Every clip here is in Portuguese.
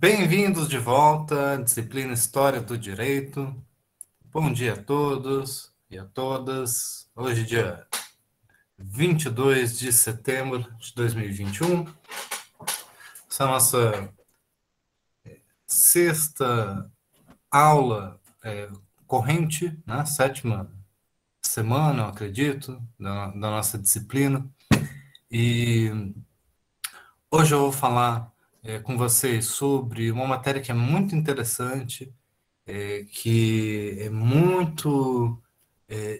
Bem-vindos de volta à disciplina História do Direito. Bom dia a todos e a todas. Hoje, dia 22 de setembro de 2021. Essa é a nossa sexta aula corrente, né? Sétima semana, eu acredito, da nossa disciplina. E hoje eu vou falar com vocês sobre uma matéria que é muito interessante, que é muito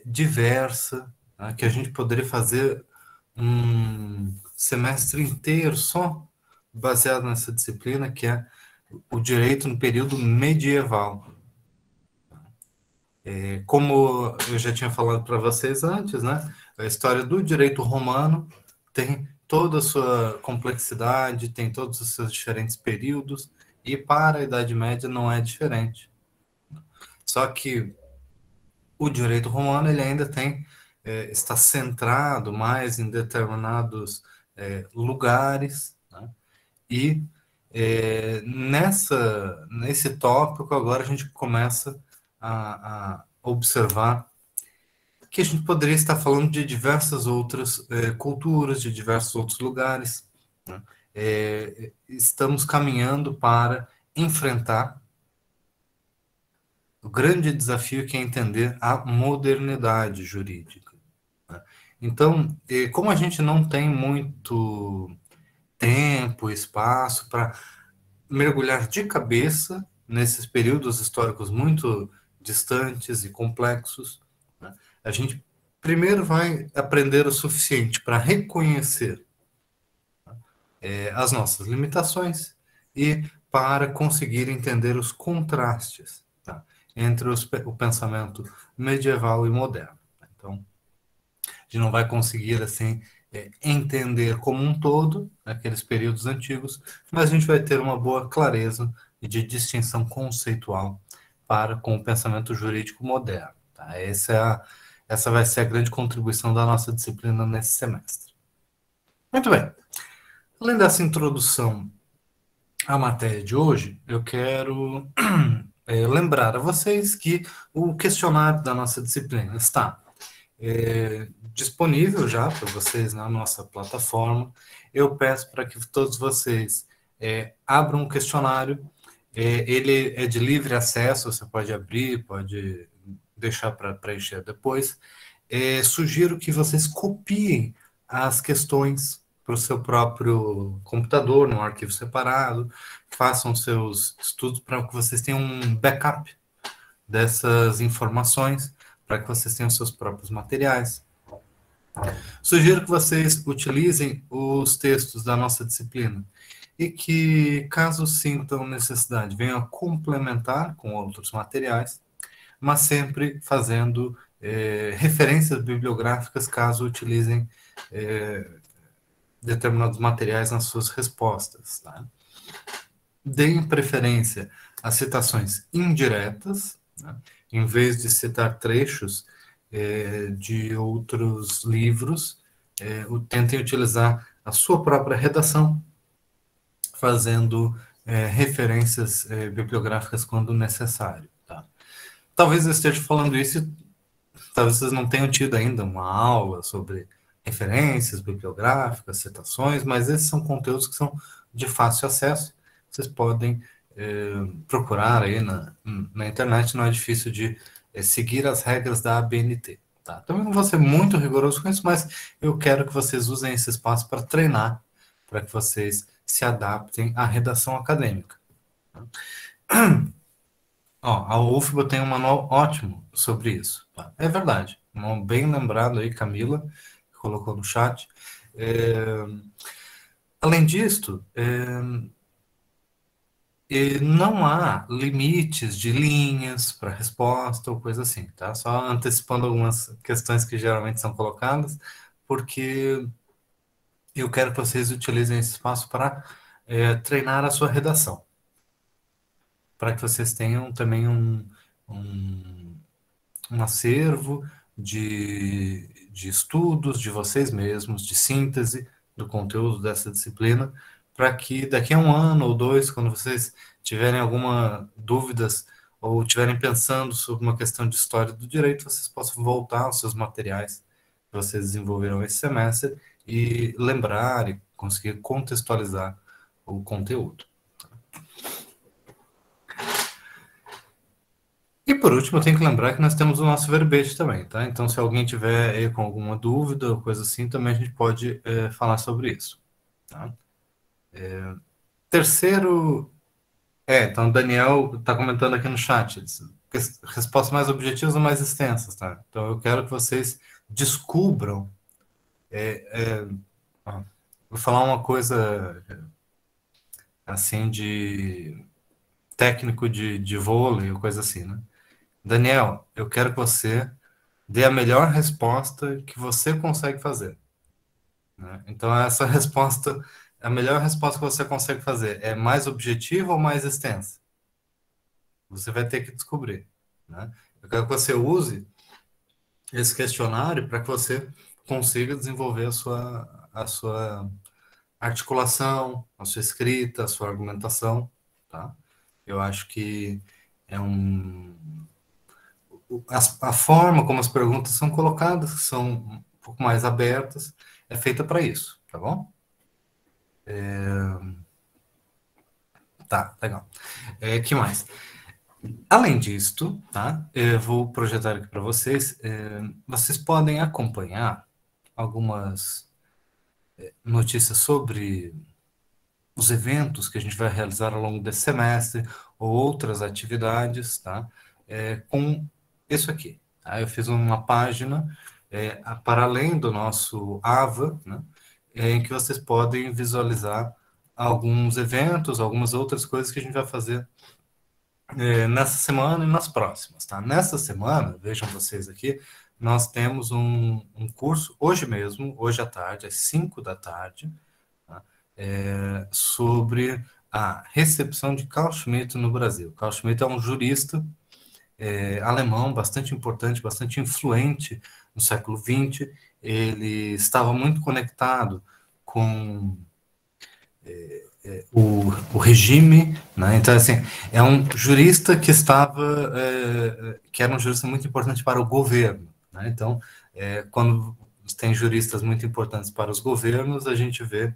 diversa, né, que a gente poderia fazer um semestre inteiro só baseado nessa disciplina, que é o direito no período medieval. Como eu já tinha falado para vocês antes, né, a história do direito romano tem toda a sua complexidade, tem todos os seus diferentes períodos, e para a Idade Média não é diferente. Só que o direito romano ele ainda está centrado mais em determinados lugares, né? E nesse tópico agora a gente começa a observar que a gente poderia estar falando de diversas outras culturas, de diversos outros lugares, né? Estamos caminhando para enfrentar o grande desafio que é entender a modernidade jurídica, né? Então, como a gente não tem muito tempo, espaço para mergulhar de cabeça nesses períodos históricos muito distantes e complexos, né, a gente primeiro vai aprender o suficiente para reconhecer as nossas limitações e para conseguir entender os contrastes, tá, entre o pensamento medieval e moderno. Então, a gente não vai conseguir assim entender como um todo aqueles períodos antigos, mas a gente vai ter uma boa clareza de distinção conceitual para com o pensamento jurídico moderno. Tá? Essa vai ser a grande contribuição da nossa disciplina nesse semestre. Muito bem. Além dessa introdução à matéria de hoje, eu quero lembrar a vocês que o questionário da nossa disciplina está disponível já para vocês na nossa plataforma. Eu peço para que todos vocês abram um questionário. Ele é de livre acesso, você pode abrir, pode deixar para preencher depois. Sugiro que vocês copiem as questões para o seu próprio computador, num arquivo separado, façam seus estudos para que vocês tenham um backup dessas informações, para que vocês tenham seus próprios materiais. Sugiro que vocês utilizem os textos da nossa disciplina e que, caso sintam necessidade, venham a complementar com outros materiais, mas sempre fazendo referências bibliográficas caso utilizem determinados materiais nas suas respostas. Tá? Deem preferência a citações indiretas, né? Em vez de citar trechos de outros livros, tentem utilizar a sua própria redação, fazendo referências bibliográficas quando necessário. Tá? Talvez eu esteja falando isso e talvez vocês não tenham tido ainda uma aula sobre referências bibliográficas, citações, mas esses são conteúdos que são de fácil acesso. Vocês podem procurar aí na internet, não é difícil de seguir as regras da ABNT. Tá? Também não vou ser muito rigoroso com isso, mas eu quero que vocês usem esse espaço para treinar, para que vocês se adaptem à redação acadêmica. Ó, a UFBA tem um manual ótimo sobre isso. Tá? É verdade. Bem lembrado aí, Camila, que colocou no chat. Além disso, não há limites de linhas para resposta ou coisa assim, tá? Só antecipando algumas questões que geralmente são colocadas, porque eu quero que vocês utilizem esse espaço para treinar a sua redação, para que vocês tenham também um acervo de estudos de vocês mesmos, de síntese do conteúdo dessa disciplina, para que daqui a um ano ou dois, quando vocês tiverem alguma dúvidas ou estiverem pensando sobre uma questão de história do direito, vocês possam voltar aos seus materiais que vocês desenvolveram esse semestre e lembrar e conseguir contextualizar o conteúdo. E por último, eu tenho que lembrar que nós temos o nosso verbete também, tá? Então, se alguém tiver aí com alguma dúvida ou coisa assim, também a gente pode falar sobre isso, tá? Terceiro, então o Daniel está comentando aqui no chat, respostas mais objetivas ou mais extensas, tá? Então, eu quero que vocês descubram, ó, vou falar uma coisa assim de técnico de vôlei ou coisa assim, né? Daniel, eu quero que você dê a melhor resposta que você consegue fazer, né? Então, essa resposta, a melhor resposta que você consegue fazer é mais objetiva ou mais extensa? Você vai ter que descobrir, né? Eu quero que você use esse questionário para que você consiga desenvolver a sua articulação, a sua escrita, a sua argumentação, tá? Eu acho que é a forma como as perguntas são colocadas, que são um pouco mais abertas, é feita para isso, tá bom? Tá, legal. Que mais? Além disto, tá? Eu vou projetar aqui para vocês. Vocês podem acompanhar algumas notícias sobre os eventos que a gente vai realizar ao longo desse semestre ou outras atividades, tá? Com isso aqui. Tá? Eu fiz uma página para além do nosso AVA, né? Em que vocês podem visualizar alguns eventos, algumas outras coisas que a gente vai fazer nessa semana e nas próximas, tá? Nessa semana, vejam vocês aqui, nós temos um curso, hoje mesmo, hoje à tarde, às 5 da tarde, tá? Sobre a recepção de Carl Schmitt no Brasil. Carl Schmitt é um jurista alemão bastante importante, bastante influente no século XX. Ele estava muito conectado com o regime, né? Então, assim, é um jurista que que era um jurista muito importante para o governo, né? Então, quando tem juristas muito importantes para os governos, a gente vê,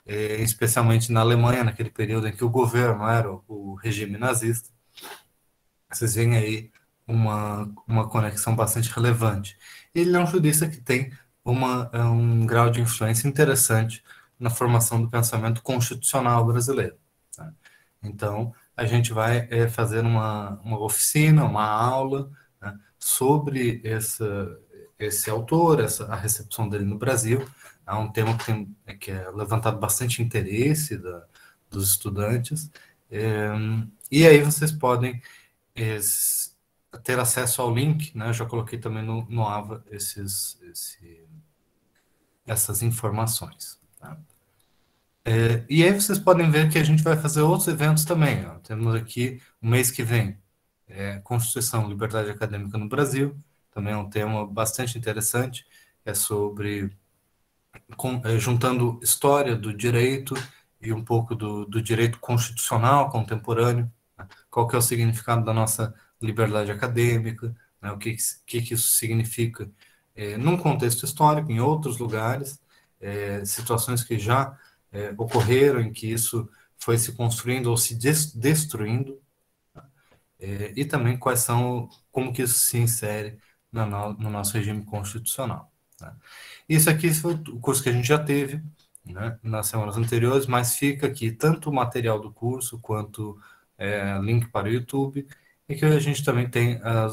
especialmente na Alemanha, naquele período em que o governo era o regime nazista, vocês veem aí uma conexão bastante relevante. Ele é um jurista que tem um grau de influência interessante na formação do pensamento constitucional brasileiro, tá? Então, a gente vai fazer uma oficina, uma aula, né, sobre esse autor, a recepção dele no Brasil. É um tema que é levantado bastante interesse dos estudantes. E aí vocês podem es- ter acesso ao link, né? Eu já coloquei também no AVA essas informações, tá? E aí vocês podem ver que a gente vai fazer outros eventos também, ó. Temos aqui o mês que vem, Constituição e Liberdade Acadêmica no Brasil, também é um tema bastante interessante, é sobre juntando história do direito e um pouco do direito constitucional contemporâneo, né? Qual que é o significado da nossa liberdade acadêmica, né? O que isso significa num contexto histórico, em outros lugares, situações que já ocorreram, em que isso foi se construindo ou se destruindo, e também como que isso se insere no nosso regime constitucional, tá? Isso aqui foi o curso que a gente já teve, né, nas semanas anteriores, mas fica aqui tanto o material do curso quanto link para o YouTube, e que a gente também tem a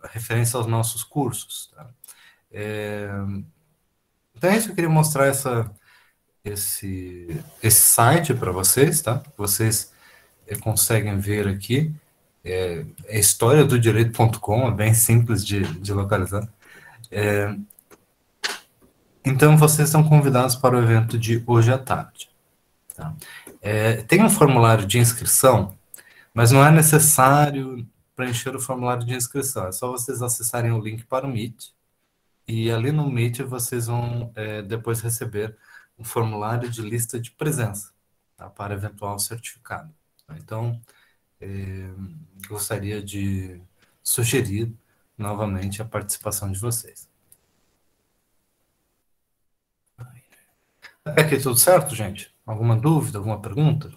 referência aos nossos cursos, tá? Então é isso que eu queria mostrar esse site para vocês, tá? Vocês conseguem ver aqui. É história do direito.com, é bem simples de localizar. Então, vocês estão convidados para o evento de hoje à tarde, tá? Tem um formulário de inscrição, mas não é necessário preencher o formulário de inscrição. É só vocês acessarem o link para o Meet, e ali no Meet vocês vão depois receber um formulário de lista de presença, tá? Para eventual certificado. Então, gostaria de sugerir novamente a participação de vocês. Até aqui tudo certo, gente? Alguma dúvida, alguma pergunta?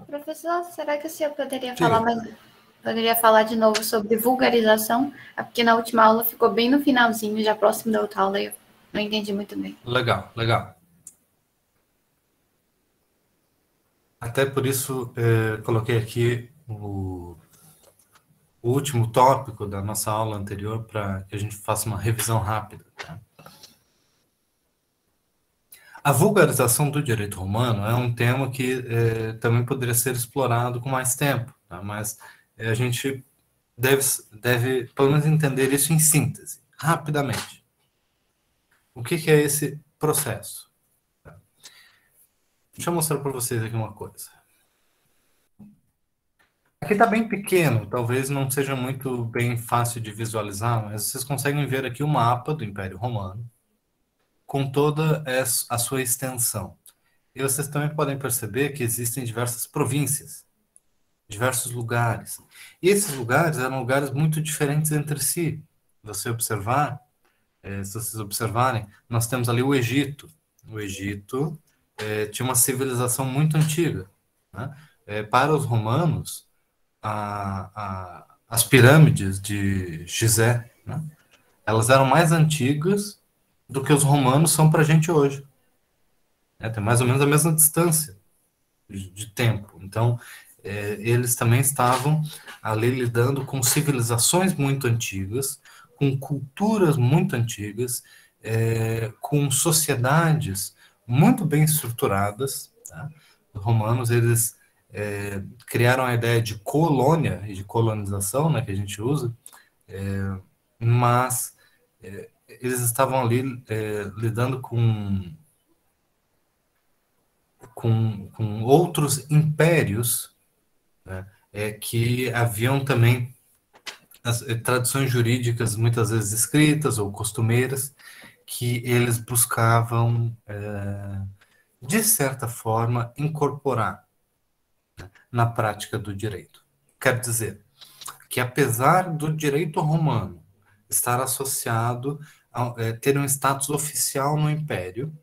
Professor, será que o senhor poderia Diga. poderia falar de novo sobre vulgarização? É porque na última aula ficou bem no finalzinho, já próximo da outra aula, e eu não entendi muito bem. Legal, legal. Até por isso, coloquei aqui o último tópico da nossa aula anterior para que a gente faça uma revisão rápida. Tá? A vulgarização do direito romano é um tema que também poderia ser explorado com mais tempo, tá? Mas a gente deve, pelo menos, entender isso em síntese, rapidamente. O que é esse processo? Deixa eu mostrar para vocês aqui uma coisa. Aqui está bem pequeno, talvez não seja muito bem fácil de visualizar, mas vocês conseguem ver aqui o mapa do Império Romano, com toda a sua extensão. E vocês também podem perceber que existem diversas províncias, diversos lugares. E esses lugares eram lugares muito diferentes entre si. Se vocês observarem, nós temos ali o Egito. O Egito tinha uma civilização muito antiga. Né? Para os romanos, as pirâmides de Gizé, né? Elas eram mais antigas do que os romanos são para a gente hoje. Tem mais ou menos a mesma distância de tempo. Então, eles também estavam ali lidando com civilizações muito antigas, com culturas muito antigas, com sociedades muito bem estruturadas. Tá? Os romanos, eles criaram a ideia de colônia e de colonização, né, que a gente usa, mas eles estavam ali lidando com outros impérios, né, que haviam também as tradições jurídicas muitas vezes escritas ou costumeiras que eles buscavam, de certa forma, incorporar, né, na prática do direito. Quer dizer que, apesar do direito romano estar associado a ter um status oficial no Império,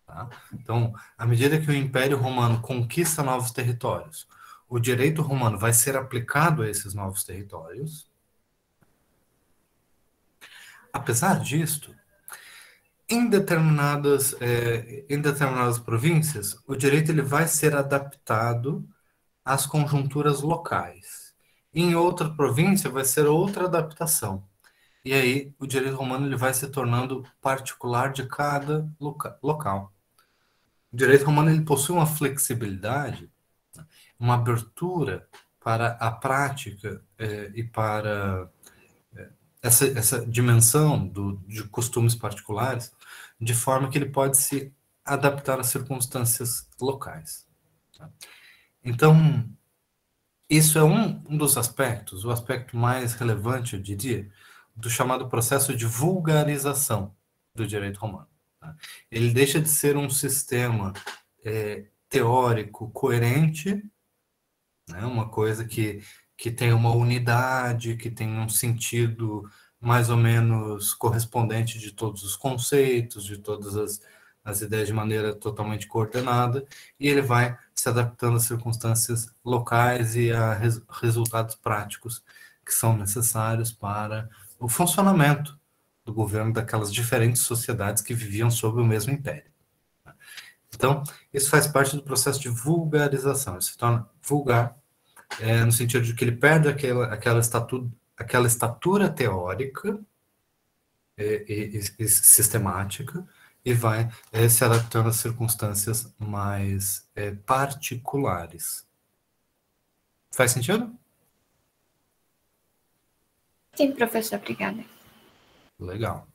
tá? Então, à medida que o Império Romano conquista novos territórios, o direito romano vai ser aplicado a esses novos territórios. Apesar disto, em determinadas províncias, o direito ele vai ser adaptado às conjunturas locais. Em outra província, vai ser outra adaptação. E aí, o direito romano ele vai se tornando particular de cada local. O direito romano ele possui uma flexibilidade, uma abertura para a prática e para essa dimensão de costumes particulares, de forma que ele pode se adaptar às circunstâncias locais. Tá? Então, isso é um dos aspectos, o aspecto mais relevante, eu diria, do chamado processo de vulgarização do direito romano. Tá? Ele deixa de ser um sistema teórico coerente, né? Uma coisa que tem uma unidade, que tem um sentido mais ou menos correspondente de todos os conceitos, de todas as ideias de maneira totalmente coordenada, e ele vai se adaptando às circunstâncias locais e a resultados práticos que são necessários para o funcionamento do governo daquelas diferentes sociedades que viviam sob o mesmo império. Então, isso faz parte do processo de vulgarização, ele se torna vulgar, no sentido de que ele perde aquela estatura teórica e sistemática e vai se adaptando às circunstâncias mais particulares. Faz sentido? Sim, professor, obrigada. Legal.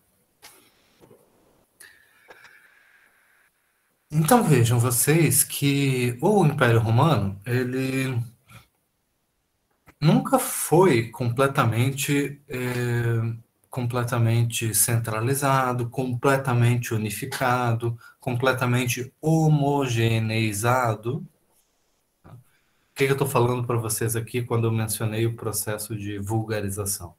Então vejam vocês que o Império Romano, ele nunca foi completamente centralizado, completamente unificado, completamente homogeneizado. que eu estou falando para vocês aqui quando eu mencionei o processo de vulgarização?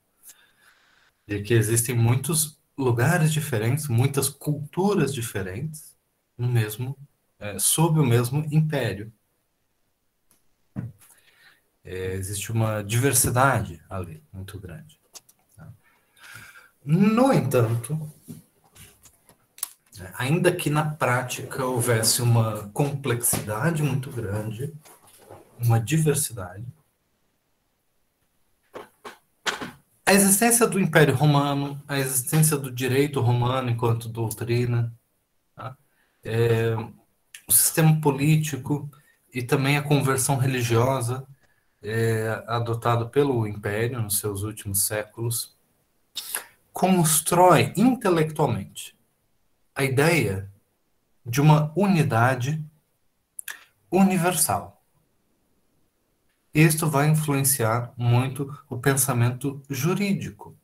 De que existem muitos lugares diferentes, muitas culturas diferentes, no mesmo, sob o mesmo império. Existe uma diversidade ali muito grande. No entanto, ainda que na prática houvesse uma complexidade muito grande, uma diversidade, a existência do Império Romano, a existência do direito romano enquanto doutrina, tá? O sistema político e também a conversão religiosa adotado pelo Império nos seus últimos séculos, constrói intelectualmente a ideia de uma unidade universal. Isto vai influenciar muito o pensamento jurídico,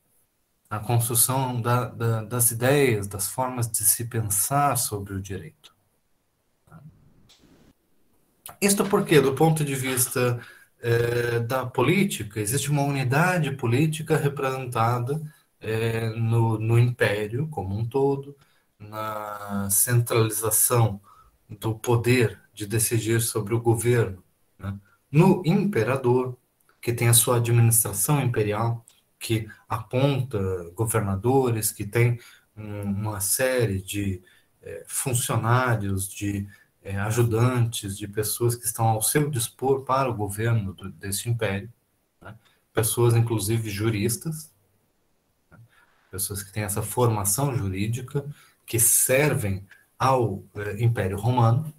a construção das ideias, das formas de se pensar sobre o direito. Isto porque, do ponto de vista da política, existe uma unidade política representada no império como um todo, na centralização do poder de decidir sobre o governo, né? No imperador, que tem a sua administração imperial, que aponta governadores, que tem uma série de funcionários, de ajudantes, de pessoas que estão ao seu dispor para o governo desse império, né? Pessoas, inclusive, juristas, pessoas que têm essa formação jurídica, que servem ao Império Romano.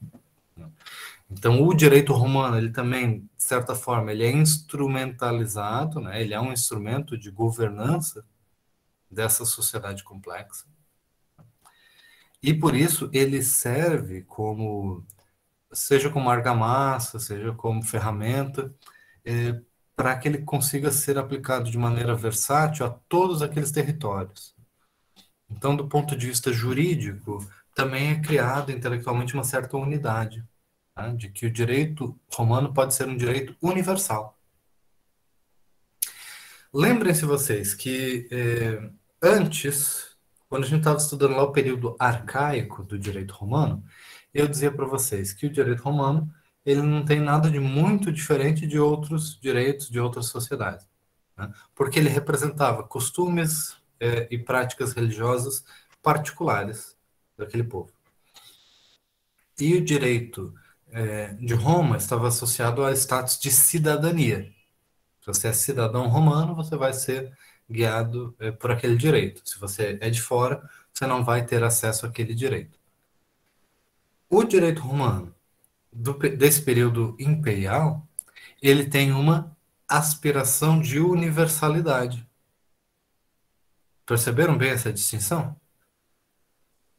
Então, o direito romano, ele também, de certa forma, ele é instrumentalizado, né? Ele é um instrumento de governança dessa sociedade complexa. E, por isso, ele serve como, seja como argamassa, seja como ferramenta, para que ele consiga ser aplicado de maneira versátil a todos aqueles territórios. Então, do ponto de vista jurídico, também é criado intelectualmente uma certa unidade, tá? De que o direito romano pode ser um direito universal. Lembrem-se vocês que antes, quando a gente estava estudando lá o período arcaico do direito romano, eu dizia para vocês que o direito romano ele não tem nada de muito diferente de outros direitos de outras sociedades, né? Porque ele representava costumes e práticas religiosas particulares daquele povo. E o direito de Roma estava associado a status de cidadania. Se você é cidadão romano, você vai ser guiado por aquele direito. Se você é de fora, você não vai ter acesso àquele direito. O direito romano, desse período imperial, ele tem uma aspiração de universalidade. Perceberam bem essa distinção?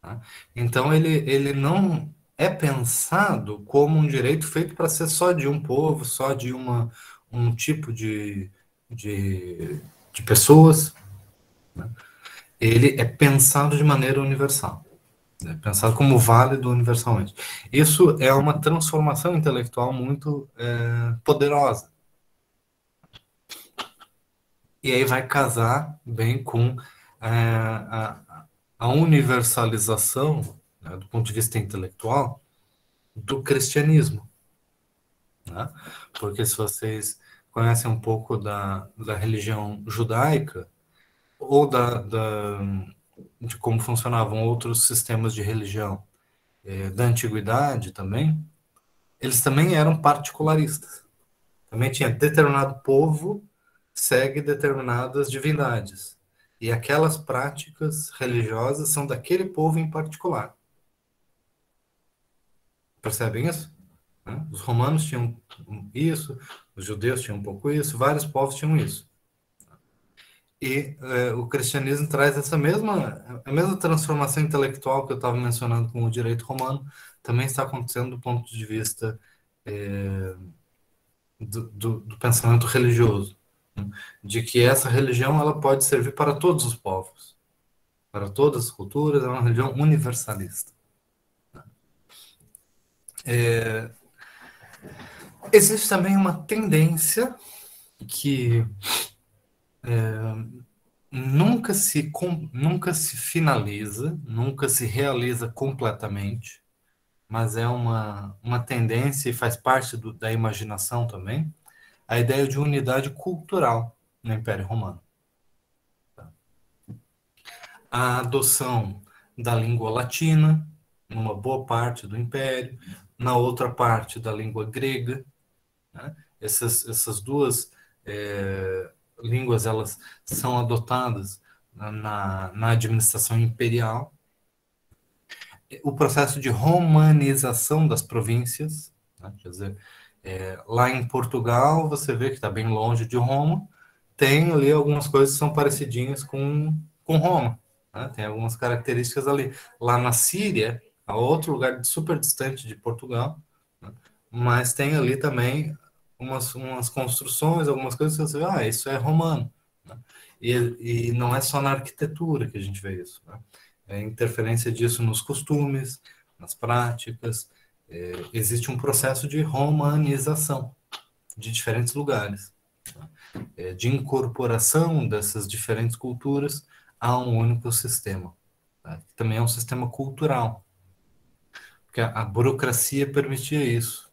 Tá? Então, ele não é pensado como um direito feito para ser só de um povo, só de um tipo de, de pessoas, né? Ele é pensado de maneira universal, né? Pensado como válido universalmente. Isso é uma transformação intelectual muito poderosa. E aí vai casar bem com a universalização, né, do ponto de vista intelectual, do cristianismo, né? Porque se vocês conhecem um pouco da religião judaica, ou de como funcionavam outros sistemas de religião da antiguidade também, eles também eram particularistas. Também tinha determinado povo segue determinadas divindades. E aquelas práticas religiosas são daquele povo em particular. Percebem isso? Né? Os romanos tinham isso, os judeus tinham um pouco isso, vários povos tinham isso. E o cristianismo traz a mesma transformação intelectual que eu estava mencionando com o direito romano, também está acontecendo do ponto de vista do pensamento religioso, né? De que essa religião ela pode servir para todos os povos, para todas as culturas, é uma religião universalista. Existe também uma tendência que nunca se finaliza, nunca se realiza completamente, mas é uma tendência e faz parte da imaginação também, a ideia de unidade cultural no Império Romano. A adoção da língua latina, numa boa parte do Império, na outra parte da língua grega, né? Essas duas línguas elas são adotadas na administração imperial. O processo de romanização das províncias, né? Quer dizer, lá em Portugal, você vê que está bem longe de Roma, tem ali algumas coisas que são parecidinhas com Roma, né? Tem algumas características ali. Lá na Síria, a outro lugar super distante de Portugal, né? Mas tem ali também umas construções, algumas coisas que você vê, isso é romano, né? E não é só na arquitetura que a gente vê isso, né? Interferência disso nos costumes, nas práticas. Existe um processo de romanização de diferentes lugares, de incorporação dessas diferentes culturas a um único sistema, tá? Que também é um sistema cultural, porque a burocracia permitia isso,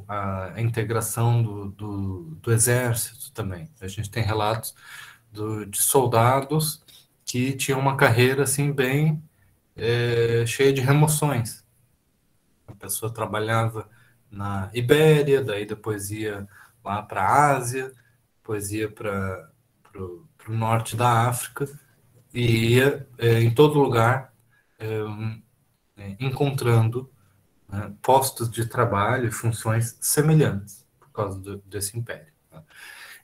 a integração do exército também. A gente tem relatos de soldados que tinham uma carreira assim bem cheia de remoções. A pessoa trabalhava na Ibéria, daí depois ia lá para a Ásia, depois ia para o norte da África e ia em todo lugar encontrando, né, postos de trabalho e funções semelhantes por causa desse império. Tá?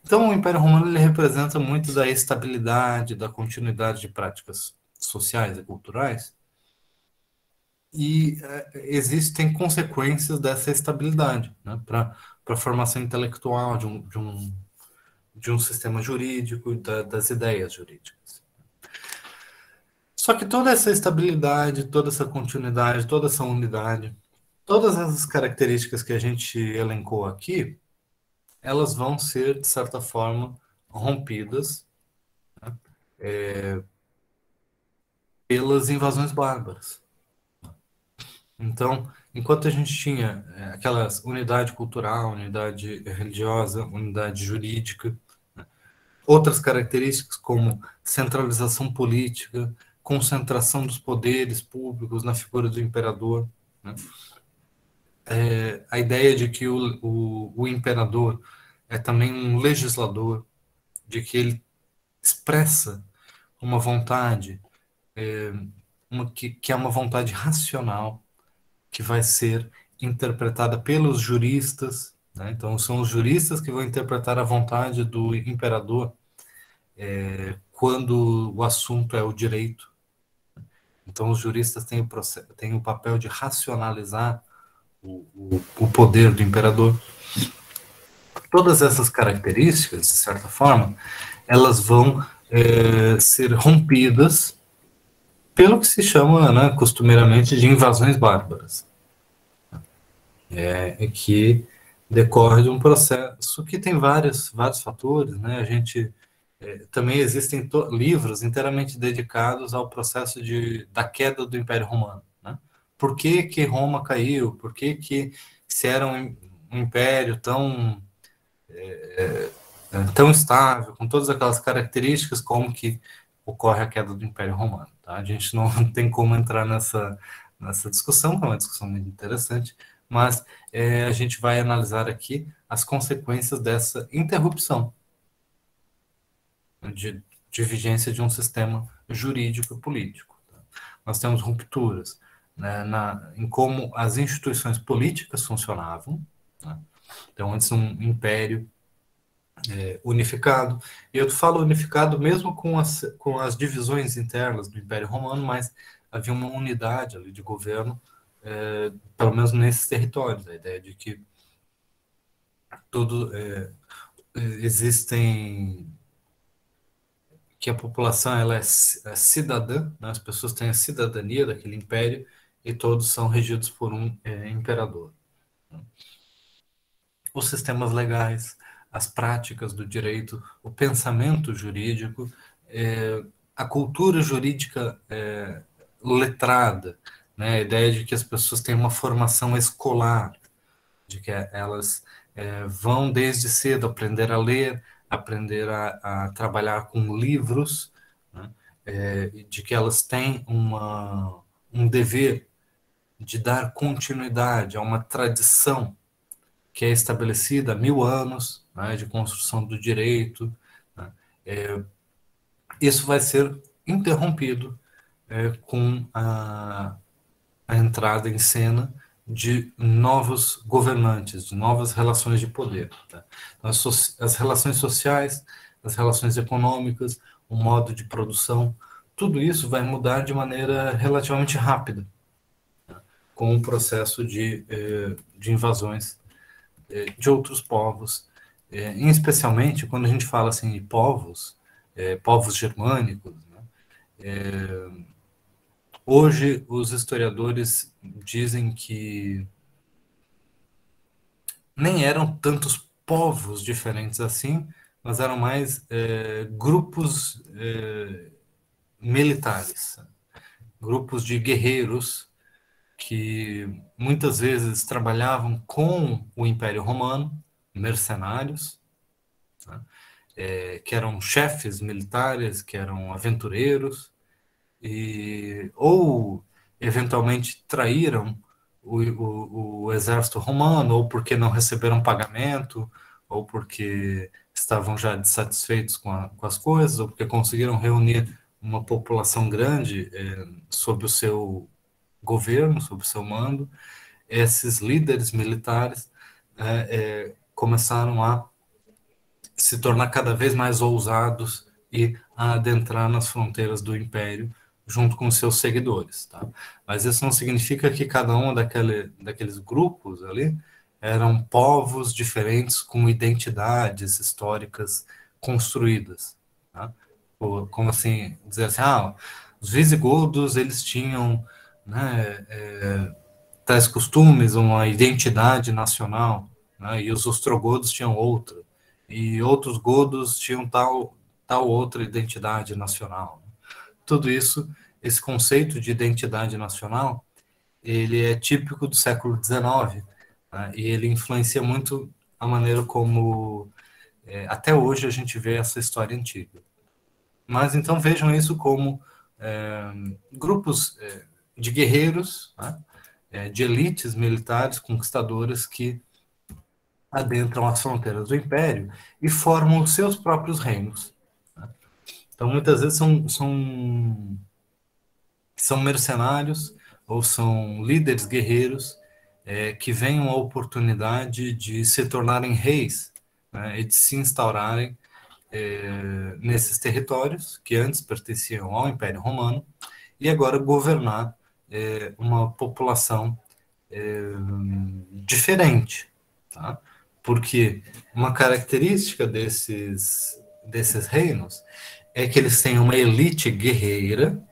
Então, o Império Romano ele representa muito da estabilidade, da continuidade de práticas sociais e culturais, e existem consequências dessa estabilidade, né, para a formação intelectual de um sistema jurídico e das ideias jurídicas. Só que toda essa estabilidade, toda essa continuidade, toda essa unidade, todas essas características que a gente elencou aqui, elas vão ser, de certa forma, rompidas, né, pelas invasões bárbaras. Então, enquanto a gente tinha aquelas unidade cultural, unidade religiosa, unidade jurídica, né, outras características como centralização política, concentração dos poderes públicos na figura do imperador, né, a ideia de que o imperador é também um legislador, de que ele expressa uma vontade, que é uma vontade racional, que vai ser interpretada pelos juristas, né? Então, são os juristas que vão interpretar a vontade do imperador quando o assunto é o direito. Então, os juristas têm o papel de racionalizar o poder do imperador. Todas essas características, de certa forma, elas vão ser rompidas pelo que se chama, né, costumeiramente, de invasões bárbaras, que decorre de um processo que tem vários fatores, né? A gente também existem livros inteiramente dedicados ao processo da queda do Império Romano, né? Por que que Roma caiu? Por que se era um império tão estável, com todas aquelas características, como que ocorre a queda do Império Romano, tá? A gente não tem como entrar nessa discussão, que é uma discussão muito interessante, mas a gente vai analisar aqui as consequências dessa interrupção de vigência de um sistema jurídico e político. Tá? Nós temos rupturas, né, em como as instituições políticas funcionavam, né? Então, antes um império unificado, e eu falo unificado mesmo com as divisões internas do Império Romano, mas havia uma unidade ali de governo, pelo menos nesses territórios, a ideia de que tudo existem, que a população ela é cidadã, né? As pessoas têm a cidadania daquele império e todos são regidos por um imperador. os sistemas legais, as práticas do direito, o pensamento jurídico, a cultura jurídica letrada, né? A ideia de que as pessoas têm uma formação escolar, de que elas vão desde cedo aprender a ler, aprender a trabalhar com livros, né? De que elas têm um dever de dar continuidade a uma tradição que é estabelecida há 1000 anos, né, de construção do direito, né? Isso vai ser interrompido com a entrada em cena de novos governantes, de novas relações de poder. Tá? Então, as relações sociais, as relações econômicas, o modo de produção, tudo isso vai mudar de maneira relativamente rápida, tá? Com o processo de invasões de outros povos, especialmente quando a gente fala assim de povos, povos germânicos, né? Hoje, os historiadores dizem que nem eram tantos povos diferentes assim, mas eram mais grupos militares, grupos de guerreiros que muitas vezes trabalhavam com o Império Romano, mercenários, né? Que eram chefes militares, que eram aventureiros, ou eventualmente traíram o exército romano, ou porque não receberam pagamento, ou porque estavam já dissatisfeitos com as coisas, ou porque conseguiram reunir uma população grande sob o seu governo, sob o seu mando. Esses líderes militares começaram a se tornar cada vez mais ousados e a adentrar nas fronteiras do império junto com seus seguidores, tá? Mas isso não significa que cada um daqueles grupos ali eram povos diferentes com identidades históricas construídas, tá? Como assim dizer assim, os visigodos eles tinham, né, tais costumes, uma identidade nacional, né, e os ostrogodos tinham outra, e outros godos tinham tal outra identidade nacional. Tudo isso, esse conceito de identidade nacional, ele é típico do século XIX, né, e ele influencia muito a maneira como até hoje a gente vê essa história antiga. Mas então vejam isso como grupos de guerreiros, né, de elites militares conquistadoras que adentram as fronteiras do império e formam os seus próprios reinos, né? Então, muitas vezes são mercenários ou são líderes guerreiros que veem a oportunidade de se tornarem reis, né, e de se instaurarem nesses territórios que antes pertenciam ao Império Romano e agora governar uma população diferente, tá? Porque uma característica desses reinos é que eles têm uma elite guerreira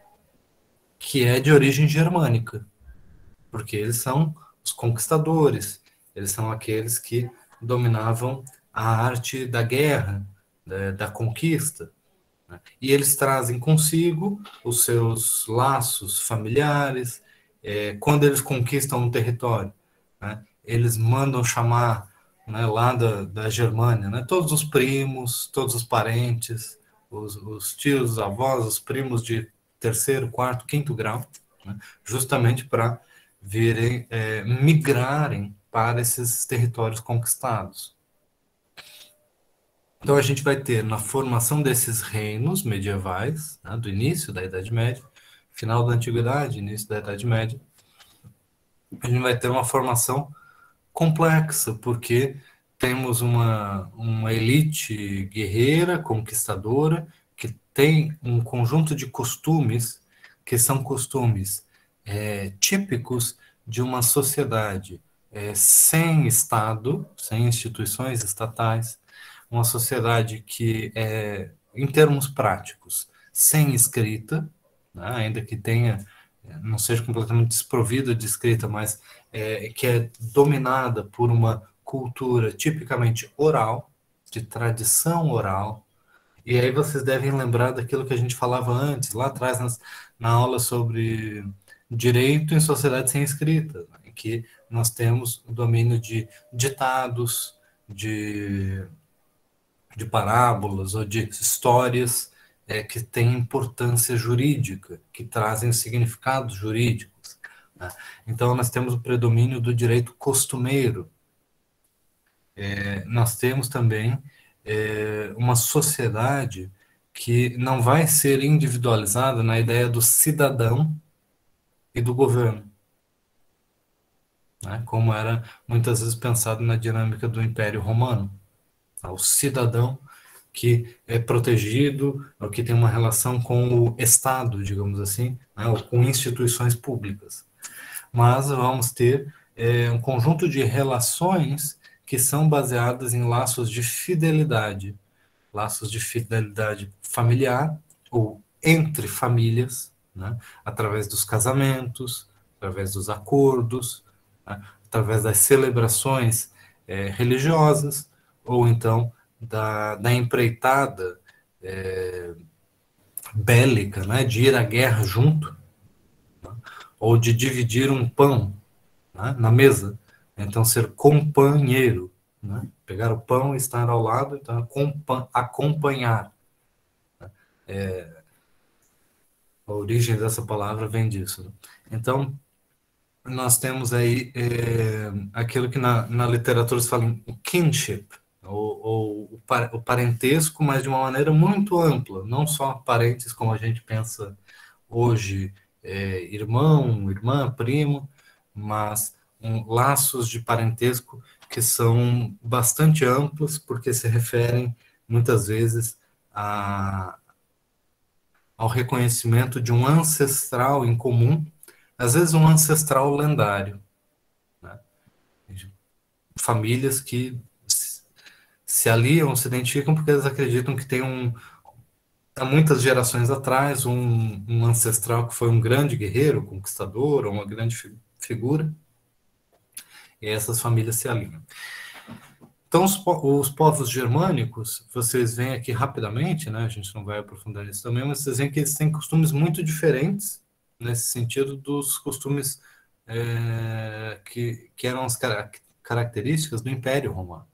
que é de origem germânica, porque eles são os conquistadores, eles são aqueles que dominavam a arte da guerra, da conquista, né? E eles trazem consigo os seus laços familiares. Quando eles conquistam um território, né, eles mandam chamar, né, lá da Germânia, né, todos os primos, todos os parentes, os tios, os avós, os primos de terceiro, quarto, quinto grau, né, justamente para virem, migrarem para esses territórios conquistados. Então, a gente vai ter na formação desses reinos medievais, né, do início da Idade Média, final da Antiguidade, início da Idade Média, a gente vai ter uma formação complexa, porque temos uma elite guerreira, conquistadora, que tem um conjunto de costumes que são costumes típicos de uma sociedade sem Estado, sem instituições estatais, uma sociedade que é, em termos práticos, sem escrita, né, ainda que tenha, não seja completamente desprovida de escrita, mas que é dominada por uma cultura tipicamente oral, de tradição oral. E aí vocês devem lembrar daquilo que a gente falava antes, lá atrás, na aula sobre direito em sociedade sem escrita, né, em que nós temos o domínio de ditados, de parábolas ou de histórias que têm importância jurídica, que trazem significados jurídicos, né? Então, nós temos o predomínio do direito costumeiro. Nós temos também uma sociedade que não vai ser individualizada na ideia do cidadão e do governo, né? Como era muitas vezes pensado na dinâmica do Império Romano. O cidadão que é protegido, ou que tem uma relação com o Estado, digamos assim, né? Ou com instituições públicas. Mas vamos ter um conjunto de relações que são baseadas em laços de fidelidade familiar ou entre famílias, né? Através dos casamentos, através dos acordos, né? Através das celebrações religiosas, ou então da empreitada bélica, né? De ir à guerra junto, né? Ou de dividir um pão, né? Na mesa. Então, ser companheiro, né? Pegar o pão e estar ao lado, então, acompanhar. A origem dessa palavra vem disso, né? Então, nós temos aí aquilo que na literatura se fala em kinship, o parentesco, mas de uma maneira muito ampla, não só parentes como a gente pensa hoje, irmão, irmã, primo, mas laços de parentesco que são bastante amplos, porque se referem muitas vezes ao reconhecimento de um ancestral em comum, às vezes um ancestral lendário, né? Famílias que se aliam, se identificam porque eles acreditam que tem há muitas gerações atrás, um ancestral que foi um grande guerreiro, conquistador, ou uma grande figura, e essas famílias se alinham. Então, os povos germânicos, vocês veem aqui rapidamente, né? A gente não vai aprofundar nisso também, mas vocês veem que eles têm costumes muito diferentes, nesse sentido dos costumes que eram as características do Império Romano.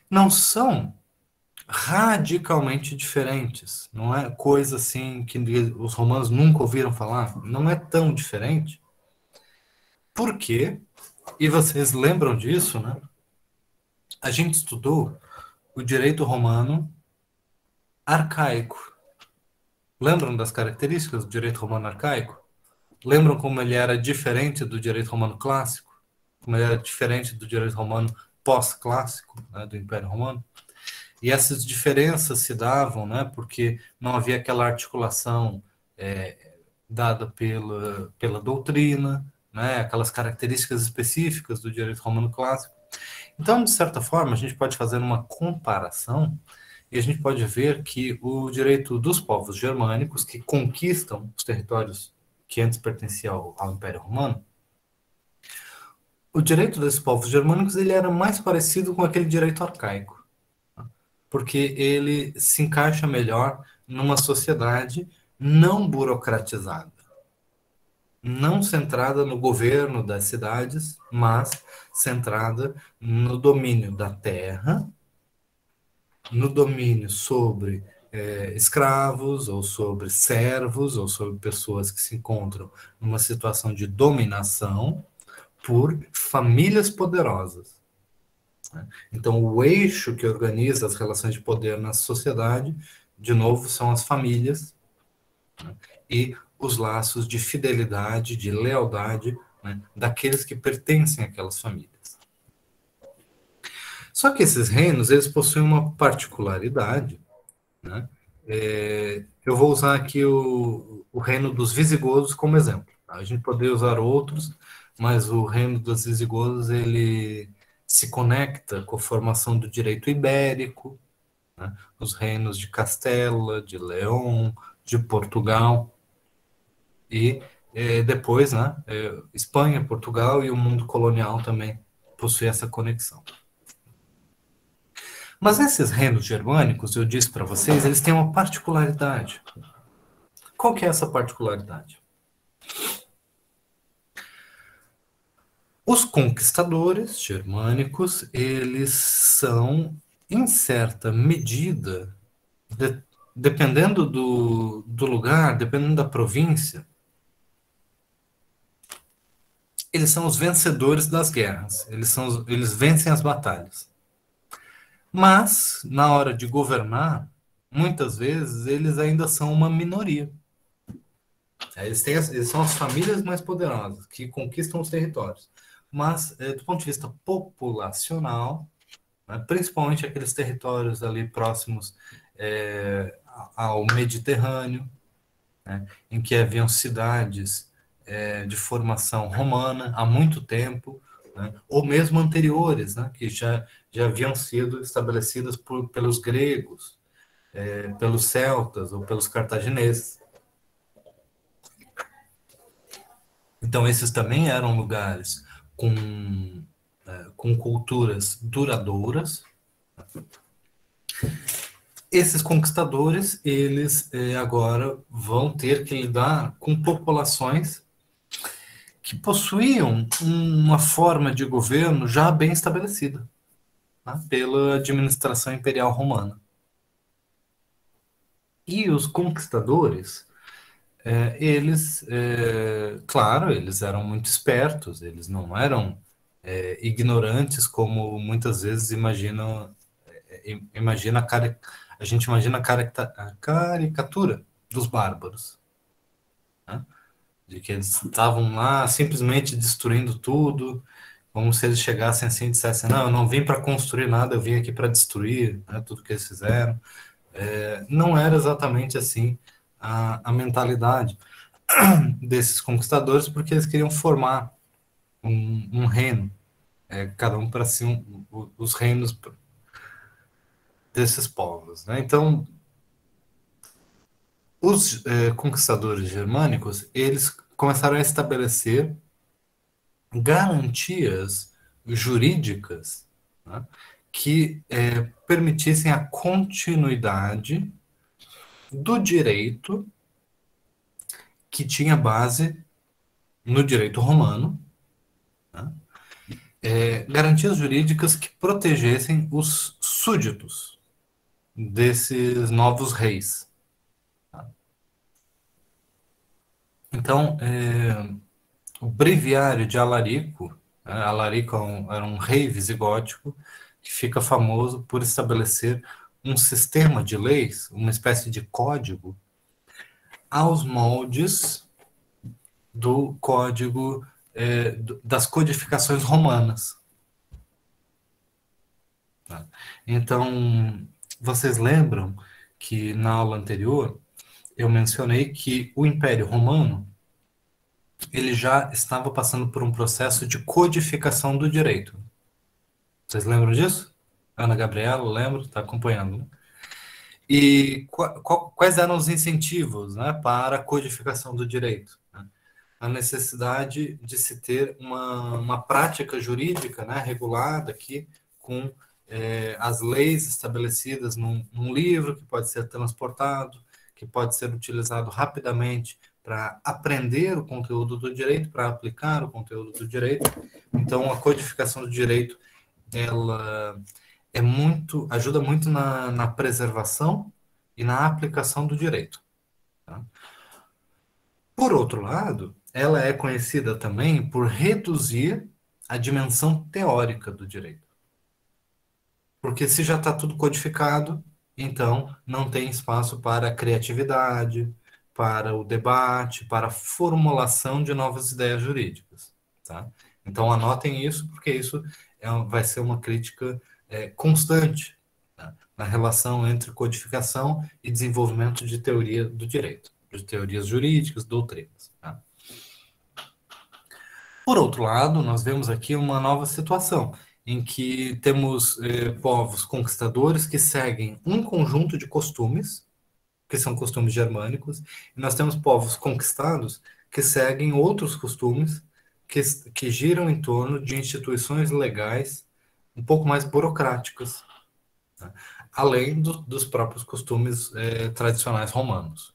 Não são radicalmente diferentes, não é coisa assim que os romanos nunca ouviram falar, não é tão diferente. Por quê? E vocês lembram disso, né? A gente estudou o direito romano arcaico. Lembram das características do direito romano arcaico? Lembram como ele era diferente do direito romano clássico? Como ele era diferente do direito romano pós-clássico, né, do Império Romano? E essas diferenças se davam, né, porque não havia aquela articulação dada pela doutrina, né, aquelas características específicas do direito romano clássico. Então, de certa forma, a gente pode fazer uma comparação e a gente pode ver que o direito dos povos germânicos, que conquistam os territórios que antes pertenciam ao Império Romano, o direito desses povos germânicos ele era mais parecido com aquele direito arcaico, porque ele se encaixa melhor numa sociedade não burocratizada, não centrada no governo das cidades, mas centrada no domínio da terra, no domínio sobre escravos, ou sobre servos, ou sobre pessoas que se encontram numa situação de dominação por famílias poderosas. Então, o eixo que organiza as relações de poder na sociedade, de novo, são as famílias, né? E os laços de fidelidade, de lealdade, né, daqueles que pertencem àquelas famílias. Só que esses reinos, eles possuem uma particularidade, né? Eu vou usar aqui o reino dos visigodos como exemplo. A gente poderia usar outros, mas o reino dos visigodos, ele se conecta com a formação do direito ibérico, né? Os reinos de Castela, de León, de Portugal, e depois, né, Espanha, Portugal e o mundo colonial também possuir essa conexão. Mas esses reinos germânicos, eu disse para vocês, eles têm uma particularidade. Qual que é essa particularidade? Os conquistadores germânicos, eles são, em certa medida, dependendo do lugar, dependendo da província, eles são os vencedores das guerras, eles vencem as batalhas. Mas, na hora de governar, muitas vezes eles ainda são uma minoria. Eles são as famílias mais poderosas que conquistam os territórios. Mas, do ponto de vista populacional, né, principalmente aqueles territórios ali próximos ao Mediterrâneo, né, em que haviam cidades de formação romana há muito tempo, né, ou mesmo anteriores, né, que já haviam sido estabelecidas pelos gregos, pelos celtas ou pelos cartagineses. Então, esses também eram lugares com culturas duradouras. Esses conquistadores, eles agora vão ter que lidar com populações que possuíam uma forma de governo já bem estabelecida, né, pela administração imperial romana. E os conquistadores, eles, claro, eles eram muito espertos, eles não eram ignorantes como muitas vezes a gente imagina a caricatura dos bárbaros, né? De que eles estavam lá simplesmente destruindo tudo, como se eles chegassem assim e dissessem, não, eu não vim para construir nada, eu vim aqui para destruir, né, tudo que eles fizeram. Não era exatamente assim a mentalidade desses conquistadores, porque eles queriam formar um reino, cada um para si, os reinos desses povos, né? Então, os conquistadores germânicos, eles começaram a estabelecer garantias jurídicas, né, que permitissem a continuidade do direito que tinha base no direito romano, né, garantias jurídicas que protegessem os súditos desses novos reis. Tá? Então, o breviário de Alarico, né, Alarico era um rei visigótico que fica famoso por estabelecer um sistema de leis, uma espécie de código, aos moldes do código das codificações romanas. Tá? Então, vocês lembram que na aula anterior eu mencionei que o Império Romano ele já estava passando por um processo de codificação do direito. Vocês lembram disso? Ana Gabriela, lembro, está acompanhando, né? E quais eram os incentivos, né, para a codificação do direito? Né? A necessidade de se ter uma prática jurídica, né, regulada aqui, com as leis estabelecidas num livro que pode ser transportado, que pode ser utilizado rapidamente para aprender o conteúdo do direito, para aplicar o conteúdo do direito. Então, a codificação do direito, ela ajuda muito na preservação e na aplicação do direito. Tá? Por outro lado, ela é conhecida também por reduzir a dimensão teórica do direito. Porque se já está tudo codificado, então não tem espaço para a criatividade, para o debate, para a formulação de novas ideias jurídicas. Tá? Então anotem isso, porque isso vai ser uma crítica constante, tá, na relação entre codificação e desenvolvimento de teoria do direito, de teorias jurídicas, doutrinas. Tá? Por outro lado, nós vemos aqui uma nova situação, em que temos povos conquistadores que seguem um conjunto de costumes, que são costumes germânicos, e nós temos povos conquistados que seguem outros costumes, que giram em torno de instituições legais um pouco mais burocráticas, né? Além dos próprios costumes tradicionais romanos.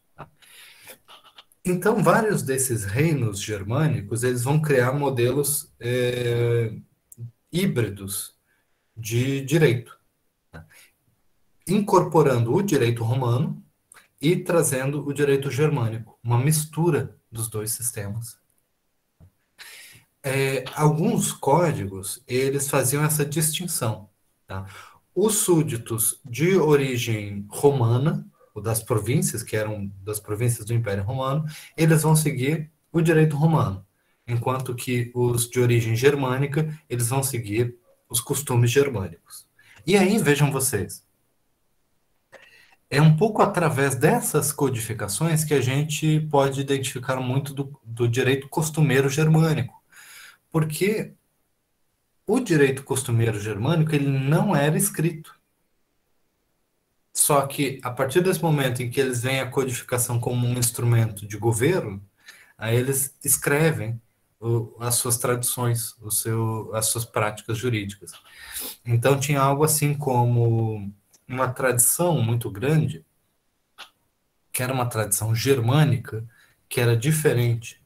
Então, vários desses reinos germânicos, eles vão criar modelos híbridos de direito, incorporando o direito romano e trazendo o direito germânico, uma mistura dos dois sistemas. Alguns códigos, eles faziam essa distinção, tá? Os súditos de origem romana, ou das províncias, que eram das províncias do Império Romano, eles vão seguir o direito romano, enquanto que os de origem germânica, eles vão seguir os costumes germânicos. E aí, vejam vocês, é um pouco através dessas codificações que a gente pode identificar muito do direito costumeiro germânico, porque o direito costumeiro germânico ele não era escrito. Só que, a partir desse momento em que eles veem a codificação como um instrumento de governo, aí eles escrevem as suas tradições, as suas práticas jurídicas. Então, tinha algo assim como uma tradição muito grande, que era uma tradição germânica, que era diferente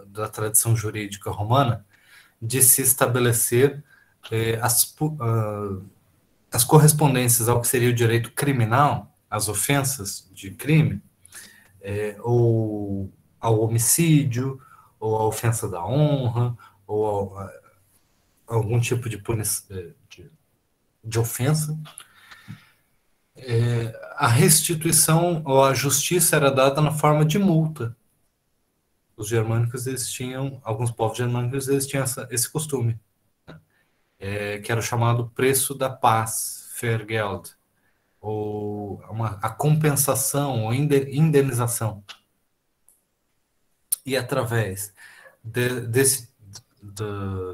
da tradição jurídica romana, de se estabelecer as correspondências ao que seria o direito criminal, as ofensas de crime, ou ao homicídio, ou à ofensa da honra, ou a algum tipo de ofensa. A restituição ou a justiça era dada na forma de multa. Os germânicos, alguns povos germânicos, eles tinham esse costume, que era o chamado preço da paz, Vergeld, ou a compensação ou indenização. E através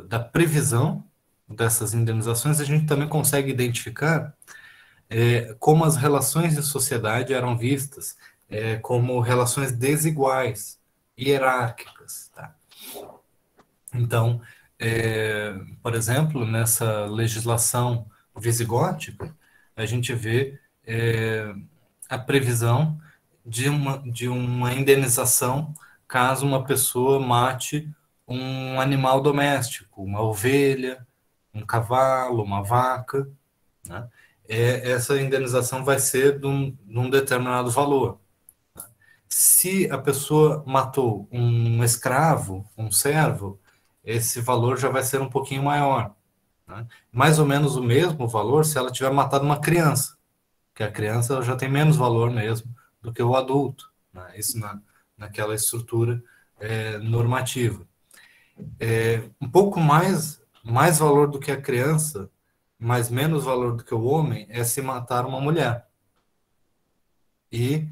da previsão dessas indenizações, a gente também consegue identificar como as relações de sociedade eram vistas como relações desiguais, hierárquicas. Tá? Então, por exemplo, nessa legislação visigótica, a gente vê a previsão de uma indenização caso uma pessoa mate um animal doméstico, uma ovelha, um cavalo, uma vaca, né? Essa indenização vai ser de um determinado valor. Se a pessoa matou um escravo, um servo, esse valor já vai ser um pouquinho maior, né? Mais ou menos o mesmo valor se ela tiver matado uma criança, que a criança ela já tem menos valor mesmo do que o adulto, né? Isso naquela estrutura normativa. Um pouco mais valor do que a criança, mas menos valor do que o homem, é se matar uma mulher. E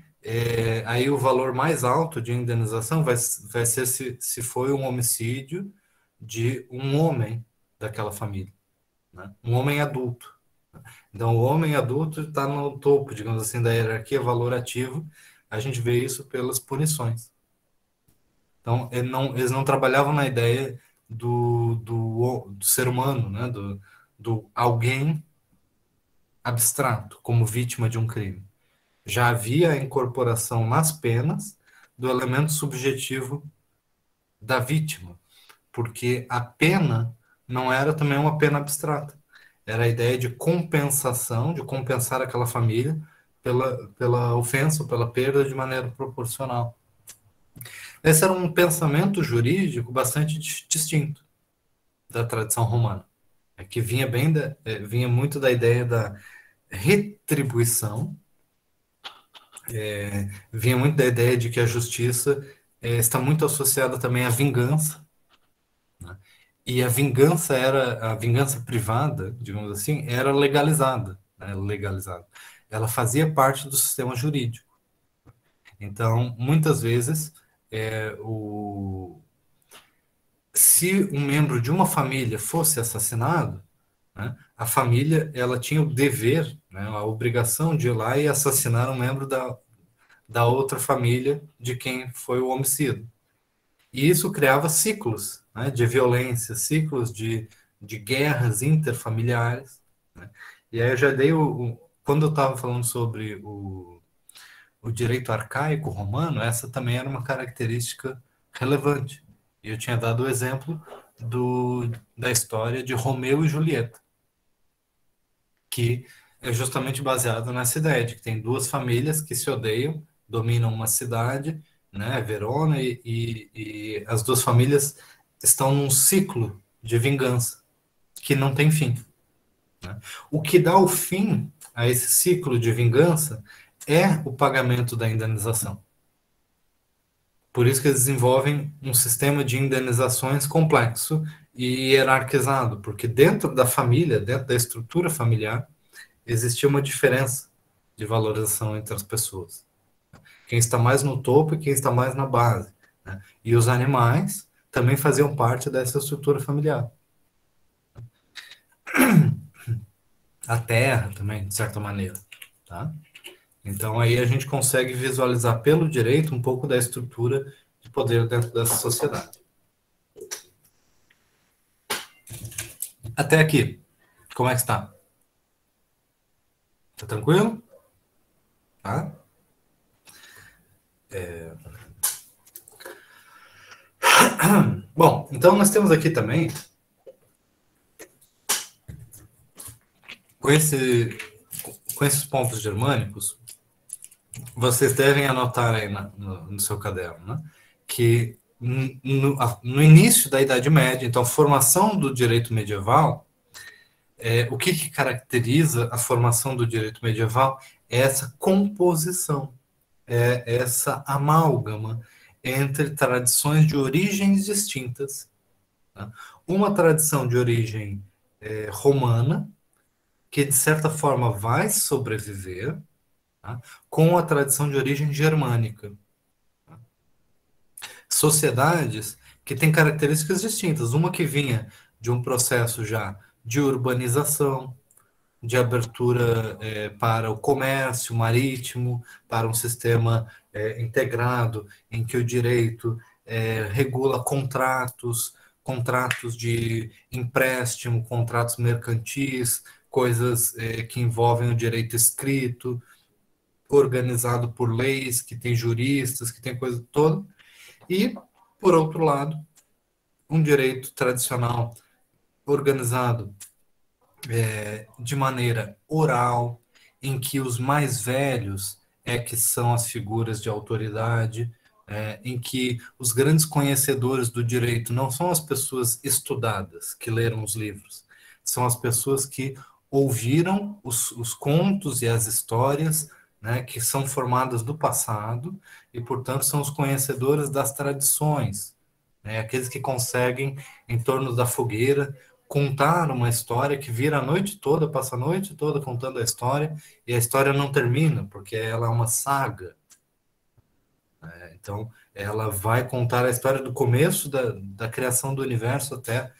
aí o valor mais alto de indenização vai ser se foi um homicídio de um homem daquela família, né? Um homem adulto. Então, o homem adulto está no topo, digamos assim, da hierarquia valorativo. A gente vê isso pelas punições. Então, eles não trabalhavam na ideia do ser humano, né? do alguém abstrato, como vítima de um crime. Já havia a incorporação nas penas do elemento subjetivo da vítima, porque a pena não era também uma pena abstrata. Era a ideia de compensação, de compensar aquela família pela ofensa, pela perda de maneira proporcional. Esse era um pensamento jurídico bastante distinto da tradição romana, que vinha muito da ideia da retribuição, vinha muito da ideia de que a justiça está muito associada também à vingança, né? E a vingança privada, digamos assim, era legalizada, né? Legalizada. Ela fazia parte do sistema jurídico. Então, muitas vezes, se um membro de uma família fosse assassinado, né, a família ela tinha o dever, né, a obrigação de ir lá e assassinar um membro da outra família de quem foi o homicida. E isso criava ciclos, né, de violência, ciclos de guerras interfamiliares, né? E aí eu já dei quando eu estava falando sobre o direito arcaico romano, essa também era uma característica relevante. E eu tinha dado o exemplo da história de Romeu e Julieta, que é justamente baseado nessa ideia de que tem duas famílias que se odeiam, dominam uma cidade, né, Verona, e as duas famílias estão num ciclo de vingança que não tem fim, né? O que dá o fim a esse ciclo de vingança é o pagamento da indenização. Por isso que eles desenvolvem um sistema de indenizações complexo e hierarquizado, porque dentro da família, dentro da estrutura familiar, existia uma diferença de valorização entre as pessoas. Quem está mais no topo e quem está mais na base, né? E os animais também faziam parte dessa estrutura familiar. A terra também, de certa maneira, tá? Então aí a gente consegue visualizar pelo direito um pouco da estrutura de poder dentro dessa sociedade. Até aqui, como é que está? Tá tranquilo? Tá? Bom, então nós temos aqui também, com, esse, com esses pontos germânicos, vocês devem anotar aí no seu caderno, né? Que no início da Idade Média, então, a formação do direito medieval, o que caracteriza a formação do direito medieval é essa composição, essa amálgama entre tradições de origens distintas, tá? Uma tradição de origem romana, que de certa forma vai sobreviver, tá? Com a tradição de origem germânica. Sociedades que têm características distintas. Uma que vinha de um processo já de urbanização, de abertura para o comércio marítimo, para um sistema integrado em que o direito regula contratos, contratos de empréstimo, contratos mercantis, coisas que envolvem o direito escrito, organizado por leis, que tem juristas, que tem coisa toda. E, por outro lado, um direito tradicional organizado de maneira oral, em que os mais velhos que são as figuras de autoridade, em que os grandes conhecedores do direito não são as pessoas estudadas que leram os livros, são as pessoas que ouviram os contos e as histórias, né, que são formadas do passado e, portanto, são os conhecedores das tradições, né, aqueles que conseguem, em torno da fogueira, contar uma história que vira a noite toda, passa a noite toda contando a história, e a história não termina, porque ela é uma saga. Então, ela vai contar a história do começo da criação do universo até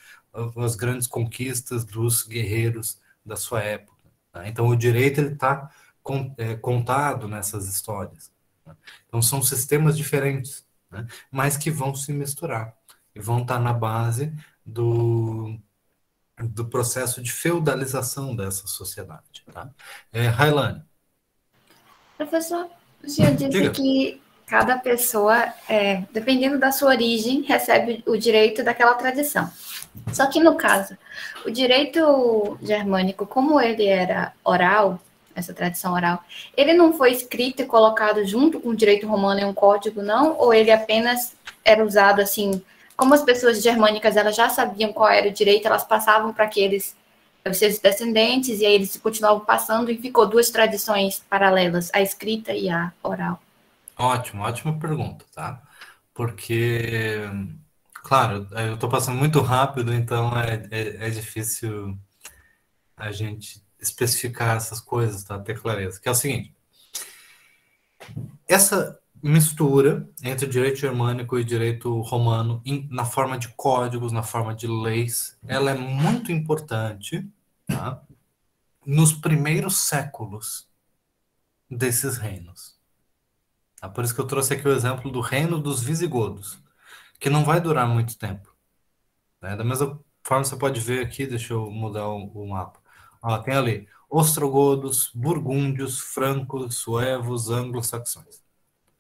as grandes conquistas dos guerreiros da sua época, tá? Então, o direito ele está contado nessas histórias, tá? Então, são sistemas diferentes, né? Mas que vão se misturar e vão estar na base do processo de feudalização dessa sociedade, tá? Railane, Professor, o senhor disse diga. que cada pessoa, dependendo da sua origem, recebe o direito daquela tradição. Só que, no caso, o direito germânico, como ele era oral, essa tradição oral, ele não foi escrito e colocado junto com o direito romano em um código, não? Ou ele apenas era usado assim, como as pessoas germânicas elas já sabiam qual era o direito, elas passavam para aqueles seus descendentes, e aí eles continuavam passando, e ficou duas tradições paralelas, a escrita e a oral. Ótimo, ótima pergunta, tá? Porque, claro, eu estou passando muito rápido, então é difícil a gente especificar essas coisas, tá? Ter clareza. Que é o seguinte, essa mistura entre o direito germânico e o direito romano na forma de códigos, na forma de leis, ela é muito importante, tá? Nos primeiros séculos desses reinos. Tá? Por isso que eu trouxe aqui o exemplo do reino dos visigodos, que não vai durar muito tempo, né? Da mesma forma, você pode ver aqui, deixa eu mudar o mapa. Ó, tem ali ostrogodos, burgúndios, francos, suevos, anglo-saxões.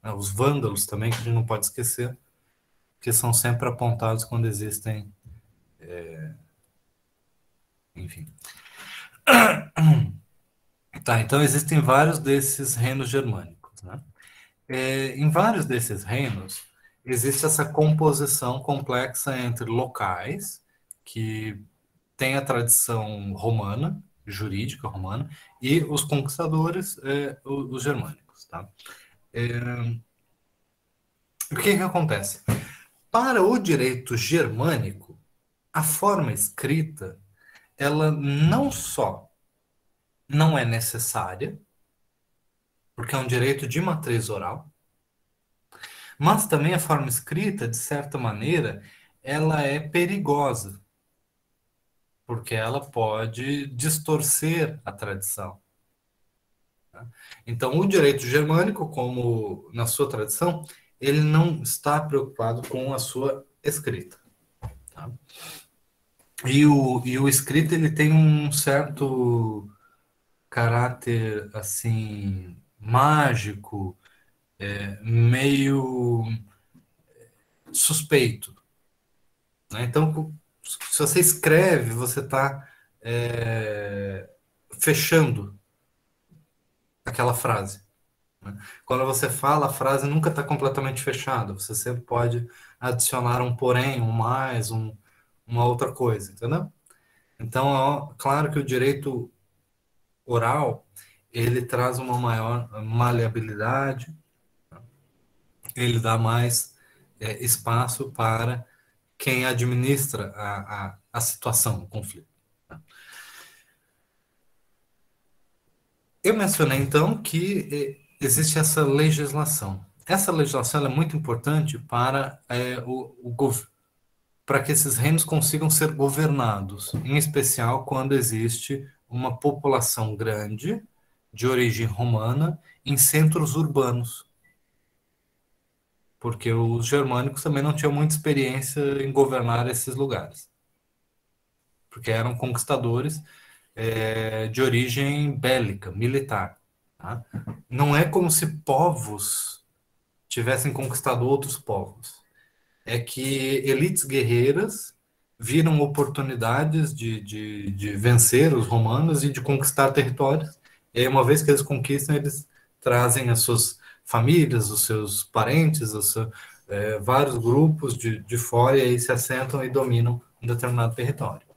Né? Os vândalos também, que a gente não pode esquecer, que são sempre apontados quando existem, enfim. Tá, então existem vários desses reinos germânicos, né? Em vários desses reinos, existe essa composição complexa entre locais, que têm a tradição romana, jurídica romana, e os conquistadores, os germânicos, tá? O que que acontece? Para o direito germânico, a forma escrita, ela não só não é necessária, porque é um direito de matriz oral, mas também a forma escrita, de certa maneira, ela é perigosa, porque ela pode distorcer a tradição. Então, o direito germânico, como na sua tradição, ele não está preocupado com a sua escrita. Tá? E o escrito ele tem um certo caráter assim mágico, meio suspeito, né? Então, se você escreve, você está fechando aquela frase. Né? Quando você fala, a frase nunca está completamente fechada. Você sempre pode adicionar um porém, um mais, uma outra coisa, entendeu? Então, ó, claro que o direito oral ele traz uma maior maleabilidade, ele dá mais espaço para quem administra a situação, o conflito. Eu mencionei, então, que existe essa legislação. Essa legislação é muito importante para para que esses reinos consigam ser governados, em especial quando existe uma população grande, de origem romana, em centros urbanos. Porque os germânicos também não tinham muita experiência em governar esses lugares. Porque eram conquistadores de origem bélica, militar. Tá? Não é como se povos tivessem conquistado outros povos. É que elites guerreiras viram oportunidades de vencer os romanos e de conquistar territórios. E aí, uma vez que eles conquistam, eles trazem as suas famílias, os seus parentes, vários grupos de fora, e aí se assentam e dominam um determinado território.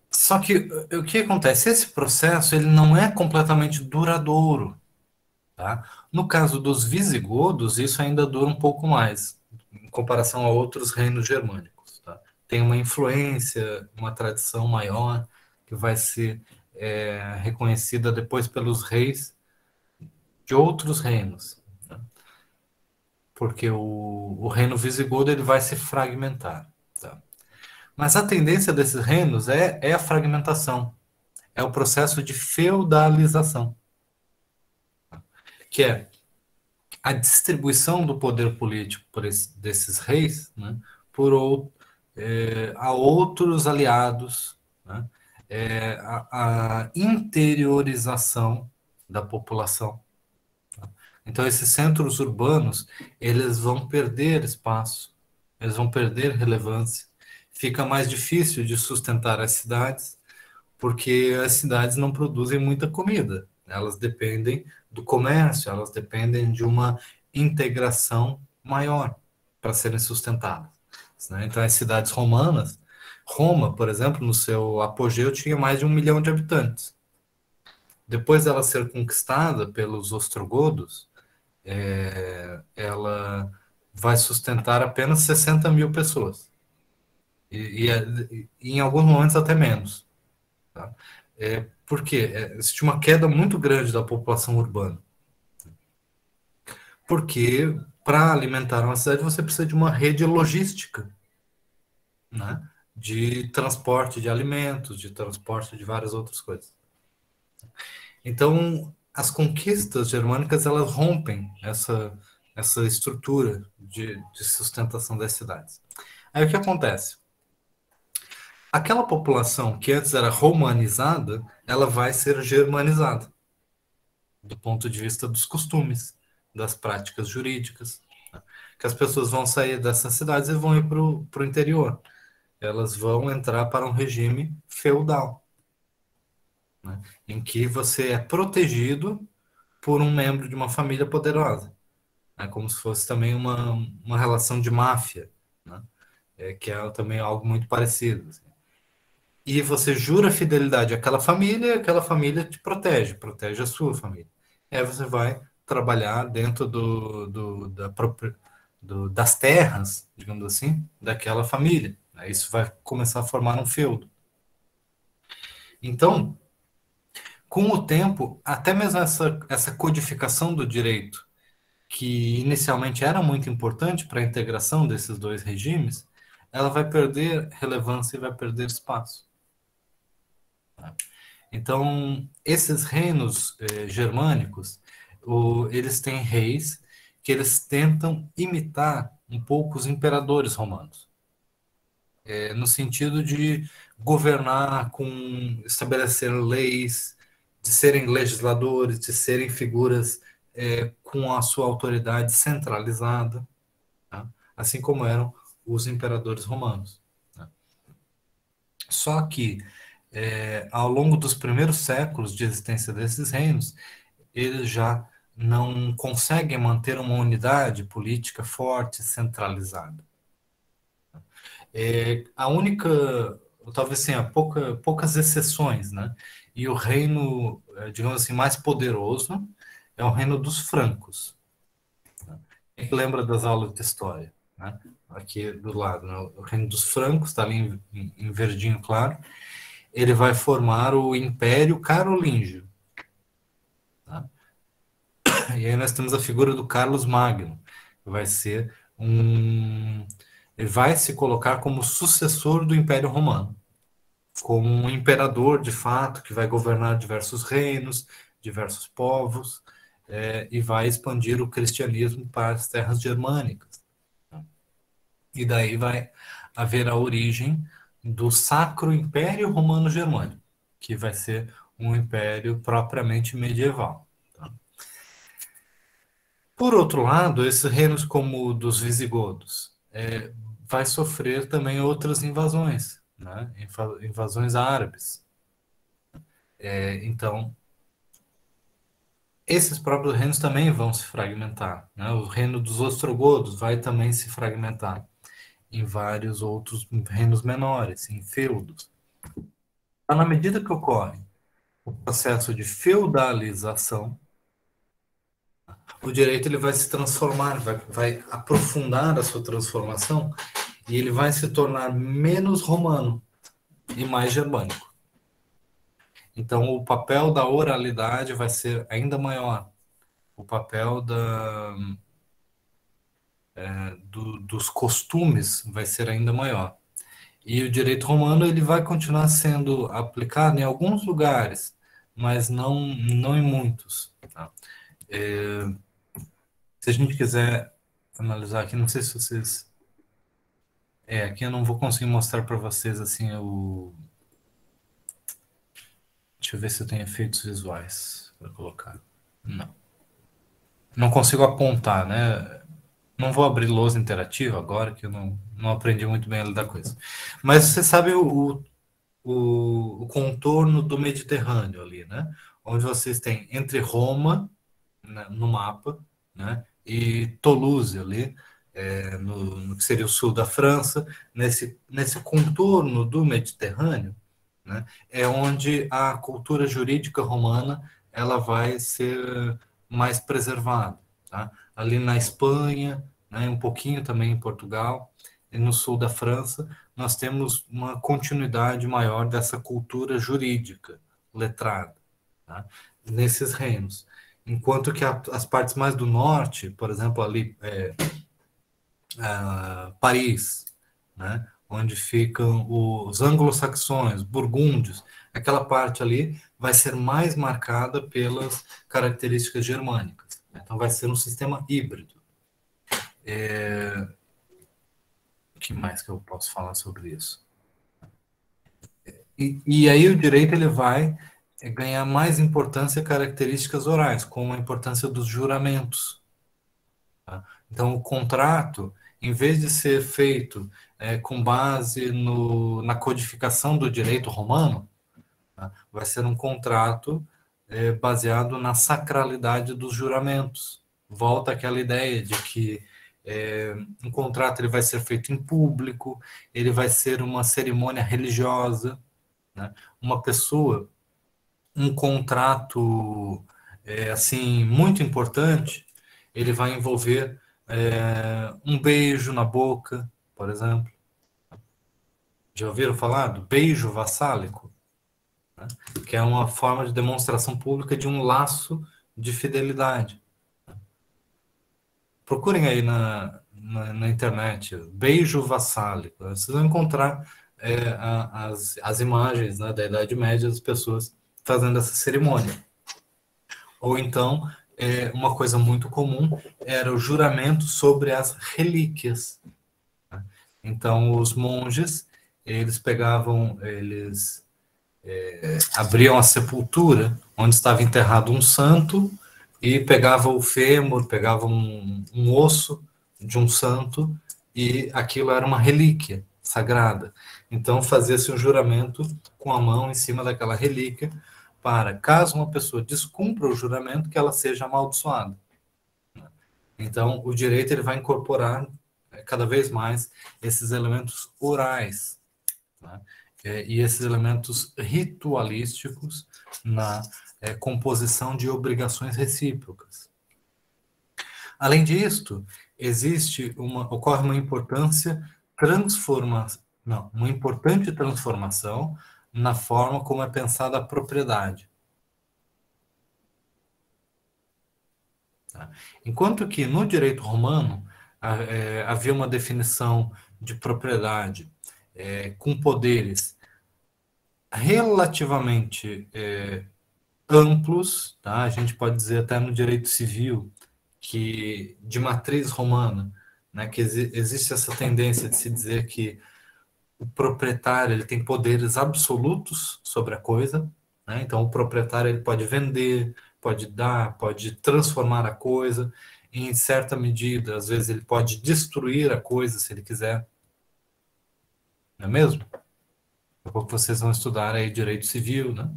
Só que o que acontece? Esse processo ele não é completamente duradouro. Tá? No caso dos visigodos, isso ainda dura um pouco mais, em comparação a outros reinos germânicos. Tá? Tem uma influência, uma tradição maior, que vai ser reconhecida depois pelos reis de outros reinos. Tá? Porque o reino visigodo ele vai se fragmentar. Tá? Mas a tendência desses reinos é a fragmentação, é o processo de feudalização, que é a distribuição do poder político desses reis, né, a outros aliados, né, a interiorização da população. Tá? Então, esses centros urbanos, eles vão perder espaço, eles vão perder relevância, fica mais difícil de sustentar as cidades, porque as cidades não produzem muita comida. Elas dependem do comércio, elas dependem de uma integração maior para serem sustentadas. Né? Então, as cidades romanas, Roma, por exemplo, no seu apogeu, tinha mais de 1 milhão de habitantes. Depois dela ser conquistada pelos ostrogodos, ela vai sustentar apenas 60 mil pessoas. E em alguns momentos até menos. Tá? Por quê? Existe uma queda muito grande da população urbana. Porque para alimentar uma cidade você precisa de uma rede logística, né? De transporte de alimentos, de transporte de várias outras coisas. Então, as conquistas germânicas, elas rompem essa estrutura de sustentação das cidades. Aí o que acontece? Aquela população que antes era romanizada, ela vai ser germanizada, do ponto de vista dos costumes, das práticas jurídicas, né? Que as pessoas vão sair dessas cidades e vão ir para o interior. Elas vão entrar para um regime feudal, né? Em que você é protegido por um membro de uma família poderosa. É como se fosse também uma relação de máfia, né? Que é também algo muito parecido, assim. E você jura fidelidade àquela família, e aquela família te protege, protege a sua família. E aí você vai trabalhar dentro das terras, digamos assim, daquela família. Aí isso vai começar a formar um feudo. Então, com o tempo, até mesmo essa codificação do direito, que inicialmente era muito importante para a integração desses dois regimes, ela vai perder relevância e vai perder espaço. Então, esses reinos germânicos, eles têm reis que eles tentam imitar um pouco os imperadores romanos, no sentido de governar com estabelecer leis, de serem legisladores, de serem figuras com a sua autoridade centralizada, tá? Assim como eram os imperadores romanos, né? Só que ao longo dos primeiros séculos de existência desses reinos, eles já não conseguem manter uma unidade política forte, centralizada. A única, talvez tenha poucas exceções, né? E o reino, digamos assim, mais poderoso é o reino dos francos. Quem lembra das aulas de história, né? Aqui do lado, né? O reino dos francos está ali em verdinho claro. Ele vai formar o Império Carolíngio, tá? E aí nós temos a figura do Carlos Magno, que vai ser ele vai se colocar como sucessor do Império Romano, como um imperador de fato que vai governar diversos reinos, diversos povos, e vai expandir o cristianismo para as terras germânicas. E daí vai haver a origem do Sacro Império Romano Germânico, que vai ser um império propriamente medieval. Tá? Por outro lado, esses reinos como o dos visigodos vai sofrer também outras invasões, né? Invasões árabes. Então, esses próprios reinos também vão se fragmentar, né? O reino dos ostrogodos vai também se fragmentar em vários outros reinos menores, em feudos. Na medida que ocorre o processo de feudalização, o direito ele vai se transformar, vai aprofundar a sua transformação e ele vai se tornar menos romano e mais germânico. Então, o papel da oralidade vai ser ainda maior. O papel dos costumes vai ser ainda maior. E o direito romano ele vai continuar sendo aplicado em alguns lugares, mas não em muitos. Tá? Se a gente quiser analisar aqui, não sei se vocês... aqui eu não vou conseguir mostrar para vocês assim o... Deixa eu ver se eu tenho efeitos visuais para colocar. Não. Não consigo apontar, né? Não vou abrir lousa interativa agora, que eu não aprendi muito bem a lidar com isso. Mas você sabe o contorno do Mediterrâneo ali, né? Onde vocês têm entre Roma, né, no mapa, né? E Toulouse ali, no que seria o sul da França, nesse contorno do Mediterrâneo, né? É onde a cultura jurídica romana ela vai ser mais preservada, tá? Ali na Espanha, né, um pouquinho também em Portugal, e no sul da França, nós temos uma continuidade maior dessa cultura jurídica, letrada, tá? Nesses reinos. Enquanto que as partes mais do norte, por exemplo, ali Paris, né, onde ficam os anglo-saxões, burgúndios, aquela parte ali vai ser mais marcada pelas características germânicas. Então, vai ser um sistema híbrido. O que mais que eu posso falar sobre isso? E aí o direito ele vai ganhar mais importância e características orais, como a importância dos juramentos. Tá? Então, o contrato, em vez de ser feito com base na codificação do direito romano, tá? Vai ser um contrato baseado na sacralidade dos juramentos. Volta aquela ideia de que um contrato ele vai ser feito em público, ele vai ser uma cerimônia religiosa, né? Uma pessoa, um contrato assim muito importante, ele vai envolver um beijo na boca, por exemplo. Já ouviram falar do beijo vassálico? Né? Que é uma forma de demonstração pública de um laço de fidelidade. Procurem aí na internet, beijo vassálico. Vocês vão encontrar as imagens, né, da Idade Média das pessoas fazendo essa cerimônia. Ou então, uma coisa muito comum era o juramento sobre as relíquias. Né? Então, os monges, eles abriam a sepultura onde estava enterrado um santo e pegava o fêmur, pegava um osso de um santo e aquilo era uma relíquia sagrada. Então fazia-se um juramento com a mão em cima daquela relíquia para, caso uma pessoa descumpra o juramento, que ela seja amaldiçoada. Então o direito ele vai incorporar cada vez mais esses elementos orais, né? E esses elementos ritualísticos na composição de obrigações recíprocas. Além disto, ocorre uma uma importante transformação na forma como é pensada a propriedade. Tá? Enquanto que no direito romano havia uma definição de propriedade com poderes relativamente amplos, tá? A gente pode dizer até no direito civil que de matriz romana, né, que existe essa tendência de se dizer que o proprietário ele tem poderes absolutos sobre a coisa, né? Então o proprietário ele pode vender, pode dar, pode transformar a coisa, em certa medida, às vezes ele pode destruir a coisa se ele quiser, não é mesmo? Daqui a pouco vocês vão estudar aí direito civil, né?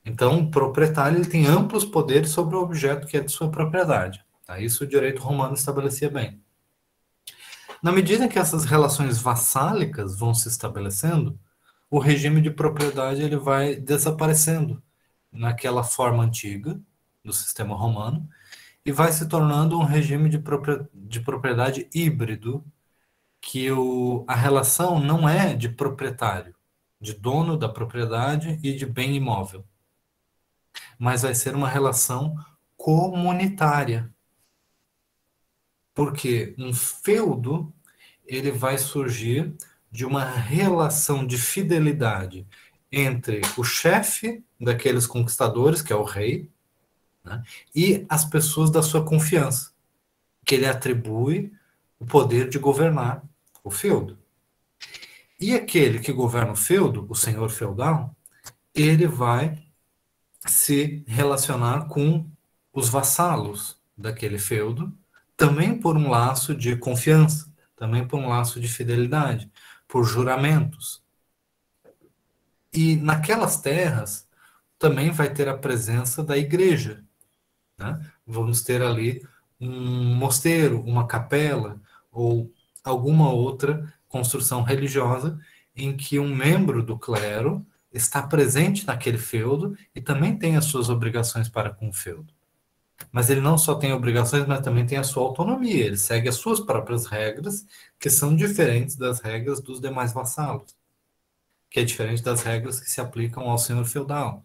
Então, o proprietário ele tem amplos poderes sobre o objeto que é de sua propriedade. Tá? Isso o direito romano estabelecia bem. Na medida que essas relações vassálicas vão se estabelecendo, o regime de propriedade ele vai desaparecendo naquela forma antiga do sistema romano e vai se tornando um regime de propriedade híbrido, que a relação não é de proprietário, de dono da propriedade e de bem imóvel, mas vai ser uma relação comunitária. Porque um feudo ele vai surgir de uma relação de fidelidade entre o chefe daqueles conquistadores, que é o rei, né, e as pessoas da sua confiança, que ele atribui o poder de governar o feudo. E aquele que governa o feudo, o senhor feudal, ele vai se relacionar com os vassalos daquele feudo, também por um laço de confiança, também por um laço de fidelidade, por juramentos. E naquelas terras também vai ter a presença da igreja, né? Vamos ter ali um mosteiro, uma capela ou alguma outra construção religiosa em que um membro do clero está presente naquele feudo e também tem as suas obrigações para com o feudo. Mas ele não só tem obrigações, mas também tem a sua autonomia. Ele segue as suas próprias regras, que são diferentes das regras dos demais vassalos, que é diferente das regras que se aplicam ao senhor feudal.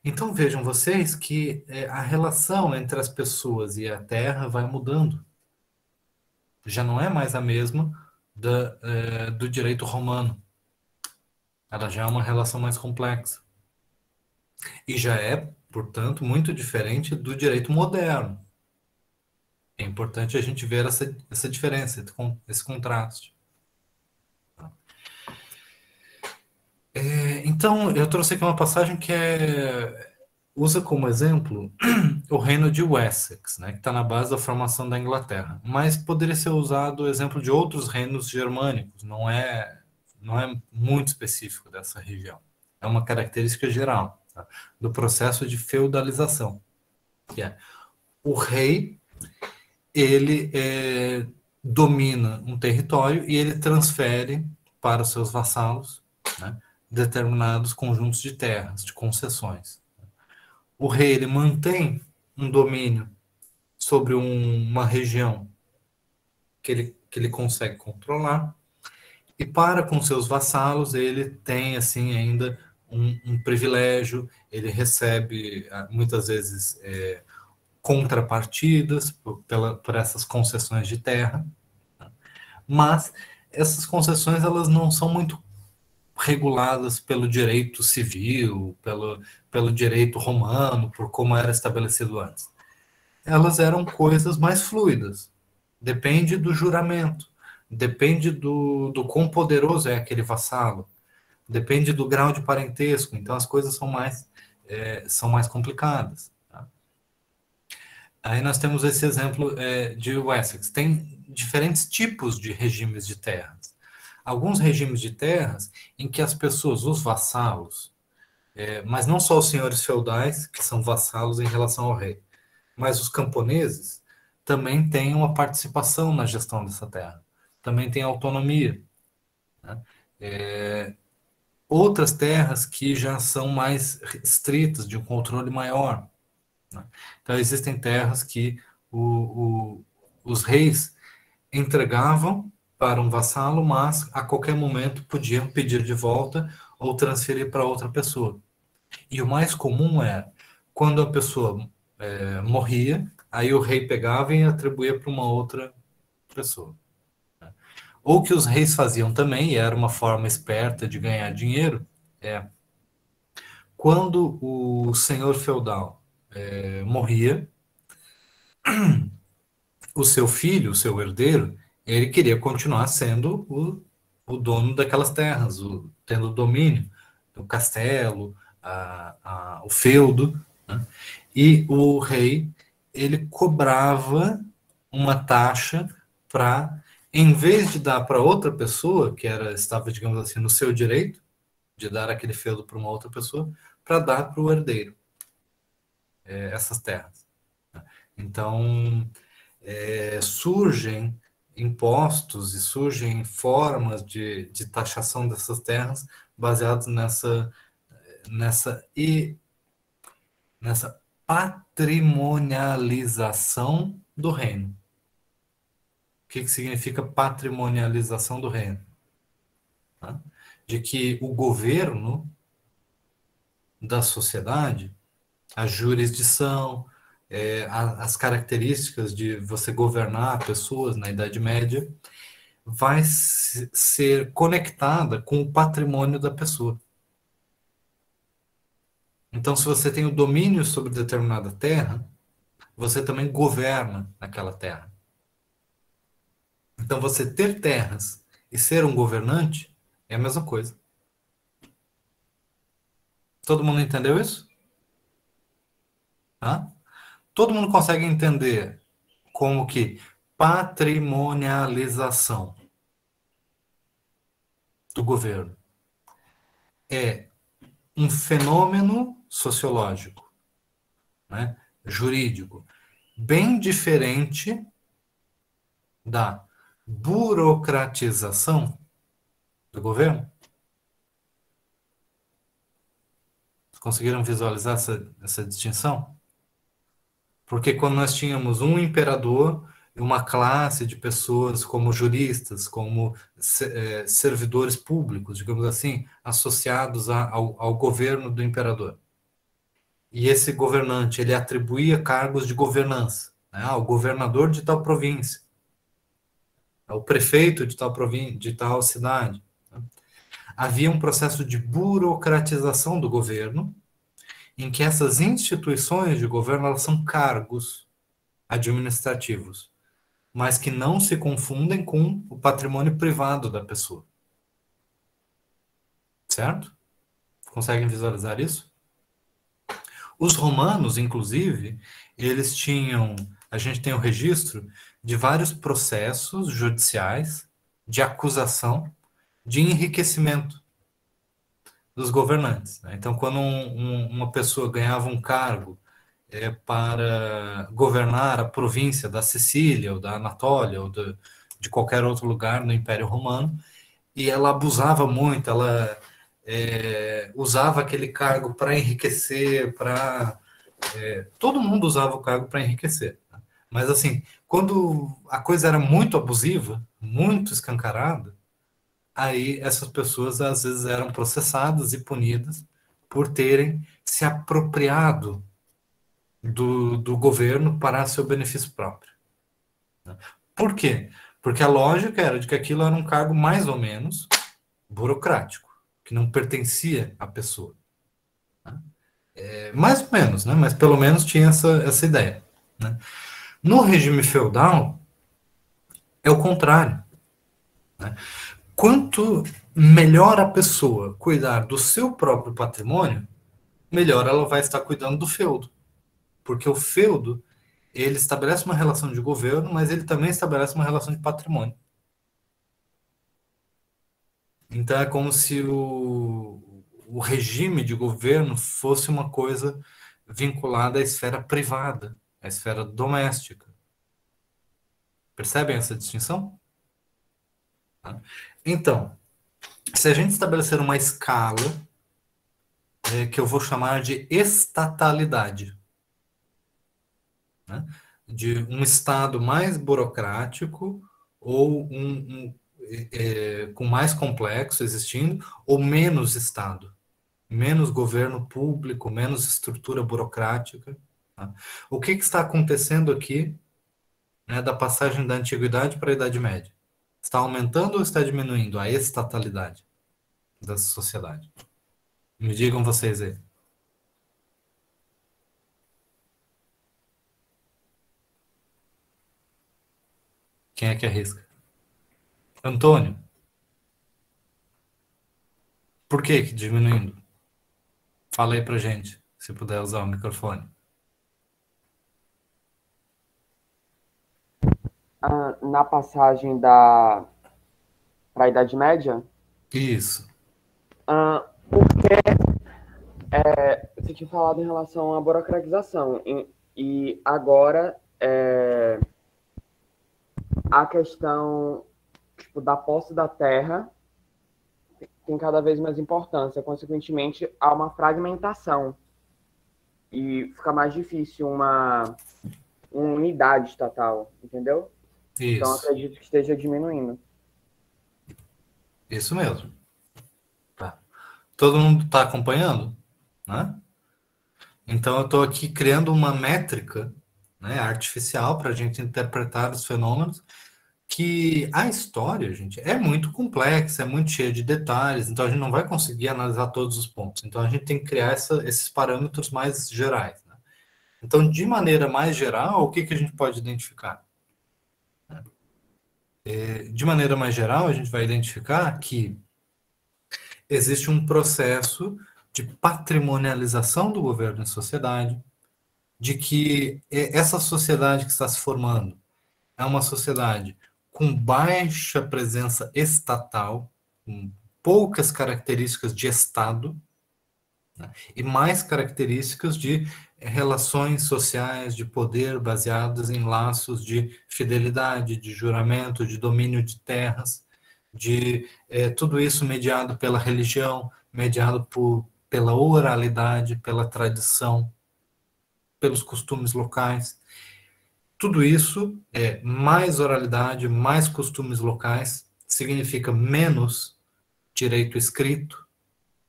Então vejam vocês que a relação entre as pessoas e a terra vai mudando. Já não é mais a mesma do direito romano. Ela já é uma relação mais complexa. E já é, portanto, muito diferente do direito moderno. É importante a gente ver essa diferença, esse contraste. Então, eu trouxe aqui uma passagem que usa como exemplo o reino de Wessex, né, que está na base da formação da Inglaterra. Mas poderia ser usado o exemplo de outros reinos germânicos, não é muito específico dessa região. É uma característica geral, tá, do processo de feudalização, que é o rei, ele domina um território e ele transfere para os seus vassalos, né, determinados conjuntos de terras, de concessões. O rei, ele mantém um domínio sobre uma região que ele consegue controlar, e para com seus vassalos ele tem assim ainda um privilégio, ele recebe muitas vezes contrapartidas por essas concessões de terra, mas essas concessões elas não são muito reguladas pelo direito civil, pelo direito romano, por como era estabelecido antes. Elas eram coisas mais fluidas. Depende do juramento, depende do quão poderoso é aquele vassalo, depende do grau de parentesco. Então as coisas são mais complicadas. Tá? Aí nós temos esse exemplo de Wessex. Tem diferentes tipos de regimes de terras. Alguns regimes de terras em que as pessoas, os vassalos, mas não só os senhores feudais, que são vassalos em relação ao rei, mas os camponeses também têm uma participação na gestão dessa terra, também têm autonomia. Né? Outras terras que já são mais restritas, de um controle maior. Né? Então, existem terras que os reis entregavam para um vassalo, mas a qualquer momento podiam pedir de volta ou transferir para outra pessoa. E o mais comum era, quando a pessoa morria, aí o rei pegava e atribuía para uma outra pessoa. Ou que os reis faziam também, e era uma forma esperta de ganhar dinheiro, quando o senhor feudal morria, o seu filho, o seu herdeiro, ele queria continuar sendo o dono daquelas terras, tendo o domínio do castelo, o feudo, né? E o rei, ele cobrava uma taxa para, em vez de dar para outra pessoa, que estava, digamos assim, no seu direito, de dar aquele feudo para uma outra pessoa, para dar para o herdeiro essas terras. Então, surgem impostos e surgem formas de taxação dessas terras baseados nessa patrimonialização do reino. O que significa patrimonialização do reino? Tá? De que o governo da sociedade, a jurisdição, as características de você governar pessoas na Idade Média, vai ser conectada com o patrimônio da pessoa. Então, se você tem o domínio sobre determinada terra, você também governa naquela terra. Então, você ter terras e ser um governante é a mesma coisa. Todo mundo entendeu isso? Hã? Todo mundo consegue entender como que patrimonialização do governo é um fenômeno sociológico, né, jurídico, bem diferente da burocratização do governo? Conseguiram visualizar essa distinção? Porque quando nós tínhamos um imperador e uma classe de pessoas como juristas, como servidores públicos, digamos assim, associados ao governo do imperador. E esse governante, ele atribuía cargos de governança, né, ao governador de tal província, ao prefeito de tal província, de tal cidade. havia um processo de burocratização do governo, em que essas instituições de governo elas são cargos administrativos, mas que não se confundem com o patrimônio privado da pessoa. Certo? Conseguem visualizar isso? Os romanos, inclusive, eles tinham, a gente tem o registro de vários processos judiciais de acusação de enriquecimento dos governantes, né? Então, quando uma pessoa ganhava um cargo para governar a província da Sicília, ou da Anatólia, ou de qualquer outro lugar no Império Romano, e ela abusava muito, ela usava aquele cargo para enriquecer, todo mundo usava o cargo para enriquecer. Né? Mas, assim, quando a coisa era muito abusiva, muito escancarada, aí essas pessoas às vezes eram processadas e punidas por terem se apropriado do governo para seu benefício próprio. Né? Por quê? Porque a lógica era de que aquilo era um cargo mais ou menos burocrático, que não pertencia à pessoa. Né? Mais ou menos, né? Mas pelo menos tinha essa ideia. Né? No regime feudal, é o contrário. Né? Quanto melhor a pessoa cuidar do seu próprio patrimônio, melhor ela vai estar cuidando do feudo. Porque o feudo, ele estabelece uma relação de governo, mas ele também estabelece uma relação de patrimônio. Então é como se o regime de governo fosse uma coisa vinculada à esfera privada, à esfera doméstica. Percebem essa distinção? Então, se a gente estabelecer uma escala que eu vou chamar de estatalidade, né? De um Estado mais burocrático ou com mais complexo existindo, ou menos Estado, menos governo público, menos estrutura burocrática. Tá? O que está acontecendo aqui, né, da passagem da Antiguidade para a Idade Média? Está aumentando ou está diminuindo a estatalidade da sociedade? Me digam vocês aí. Quem é que arrisca? Antônio, por que diminuindo? Fala aí pra gente, se puder usar o microfone. Na passagem para a Idade Média? Isso. Porque você tinha falado em relação à burocratização, e agora a questão da posse da terra tem cada vez mais importância, consequentemente há uma fragmentação e fica mais difícil uma unidade estatal, entendeu? Isso. Então acredito que esteja diminuindo. Isso mesmo. Tá. Todo mundo está acompanhando? Né? Então eu estou aqui criando uma métrica, né, artificial para a gente interpretar os fenômenos, que a história, gente, é muito complexa, é muito cheia de detalhes, então a gente não vai conseguir analisar todos os pontos. Então a gente tem que criar esses parâmetros mais gerais. Né? Então, de maneira mais geral, o que a gente pode identificar? De maneira mais geral, a gente vai identificar que existe um processo de patrimonialização do governo em sociedade, de que essa sociedade que está se formando é uma sociedade com baixa presença estatal, com poucas características de Estado, né, e mais características de relações sociais de poder baseadas em laços de fidelidade, de juramento, de domínio de terras, de tudo isso mediado pela religião, mediado pela oralidade, pela tradição, pelos costumes locais. Tudo isso mais oralidade, mais costumes locais, significa menos direito escrito,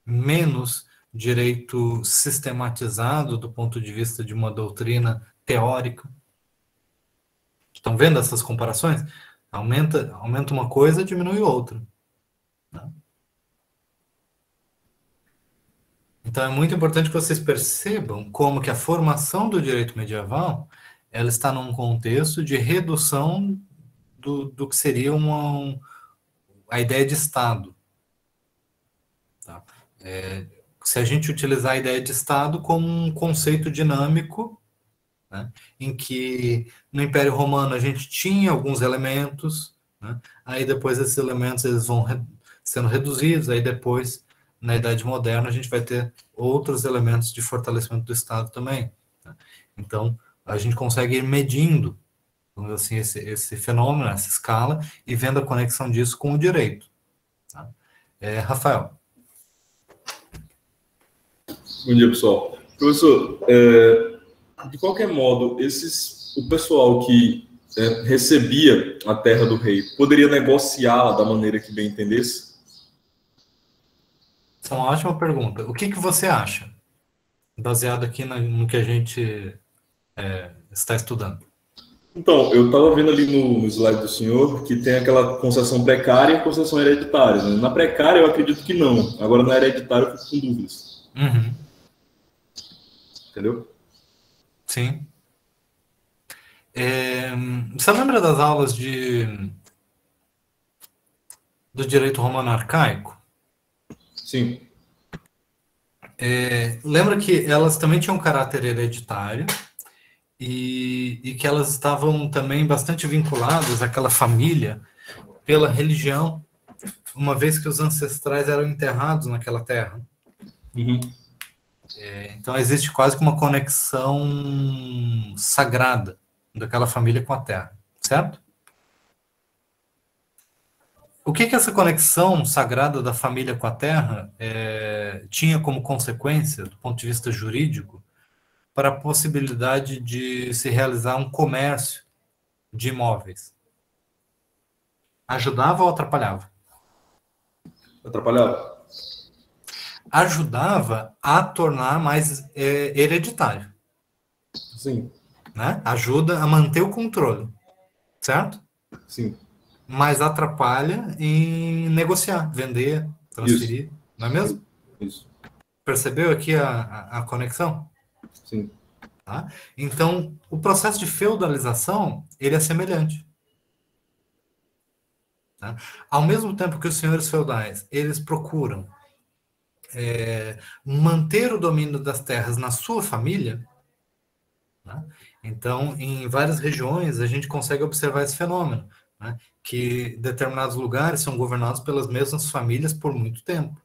menos direito sistematizado do ponto de vista de uma doutrina teórica. Estão vendo essas comparações? Aumenta uma coisa, diminui outra. Né? Então é muito importante que vocês percebam como que a formação do direito medieval ela está num contexto de redução do que seria a ideia de Estado. Tá? Se a gente utilizar a ideia de Estado como um conceito dinâmico, né, em que no Império Romano a gente tinha alguns elementos, né, aí depois esses elementos eles vão sendo reduzidos, aí depois, na Idade Moderna, a gente vai ter outros elementos de fortalecimento do Estado também. Né? Então, a gente consegue ir medindo, assim, esse fenômeno, essa escala, e vendo a conexão disso com o direito. Tá? Rafael. Bom dia, pessoal. Professor, de qualquer modo, o pessoal que recebia a terra do rei, poderia negociá-la da maneira que bem entendesse? Essa é uma ótima pergunta. O que você acha, baseado aqui no que a gente está estudando? Então, eu estava vendo ali no slide do senhor que tem aquela concessão precária e concessão hereditária. Né? Na precária, eu acredito que não. Agora, na hereditária, eu fico com dúvidas. Uhum. Entendeu? Sim. Você lembra das aulas do direito romano arcaico? Sim. Lembra que elas também tinham um caráter hereditário e que elas estavam também bastante vinculadas àquela família pela religião, uma vez que os ancestrais eram enterrados naquela terra. Uhum. Então existe quase que uma conexão sagrada daquela família com a terra, certo? O que essa conexão sagrada da família com a terra tinha como consequência, do ponto de vista jurídico, para a possibilidade de se realizar um comércio de imóveis? Ajudava ou atrapalhava? Atrapalhava? Ajudava a tornar mais hereditário. Sim. Né? Ajuda a manter o controle, certo? Sim. Mas atrapalha em negociar, vender, transferir, Isso. Não é mesmo? Isso. Percebeu aqui a conexão? Sim. Tá? Então, o processo de feudalização, ele é semelhante. Tá? Ao mesmo tempo que os senhores feudais, eles procuram manter o domínio das terras na sua família, né? Então, em várias regiões, a gente consegue observar esse fenômeno, né? Que determinados lugares são governados pelas mesmas famílias por muito tempo.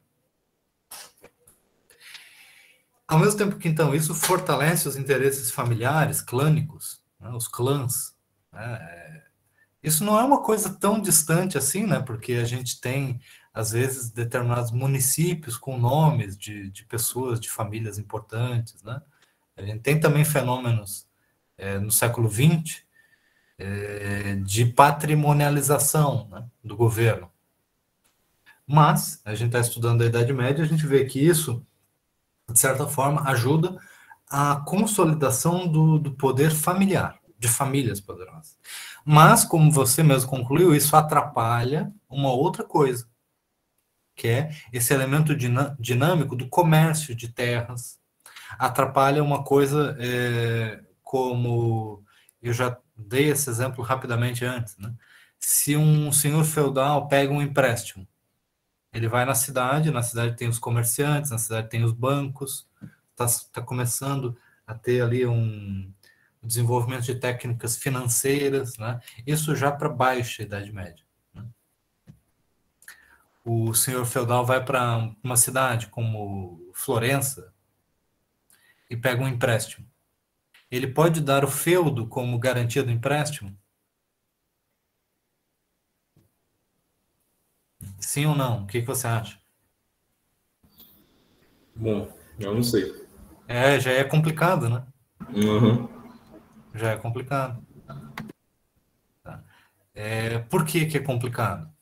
Ao mesmo tempo que, então, isso fortalece os interesses familiares, clânicos, né? Os clãs, né? Isso não é uma coisa tão distante assim, né? Porque a gente tem, às vezes, determinados municípios com nomes de pessoas, de famílias importantes, né? A gente tem também fenômenos no século XX de patrimonialização, né, do governo. Mas, a gente está estudando a Idade Média, a gente vê que isso, de certa forma, ajuda a consolidação do poder familiar, de famílias poderosas. Mas, como você mesmo concluiu, isso atrapalha uma outra coisa, que é esse elemento dinâmico do comércio de terras. Atrapalha uma coisa como eu já dei esse exemplo rapidamente antes, né? Se um senhor feudal pega um empréstimo, ele vai na cidade tem os comerciantes, na cidade tem os bancos, está começando a ter ali um desenvolvimento de técnicas financeiras, né? Isso já para baixa Idade Média. Né? O senhor feudal vai para uma cidade como Florença e pega um empréstimo. Ele pode dar o feudo como garantia do empréstimo? Sim ou não? O que você acha? Bom, eu não sei. Já é complicado, né? Uhum. Já é complicado. Tá. Por que é complicado?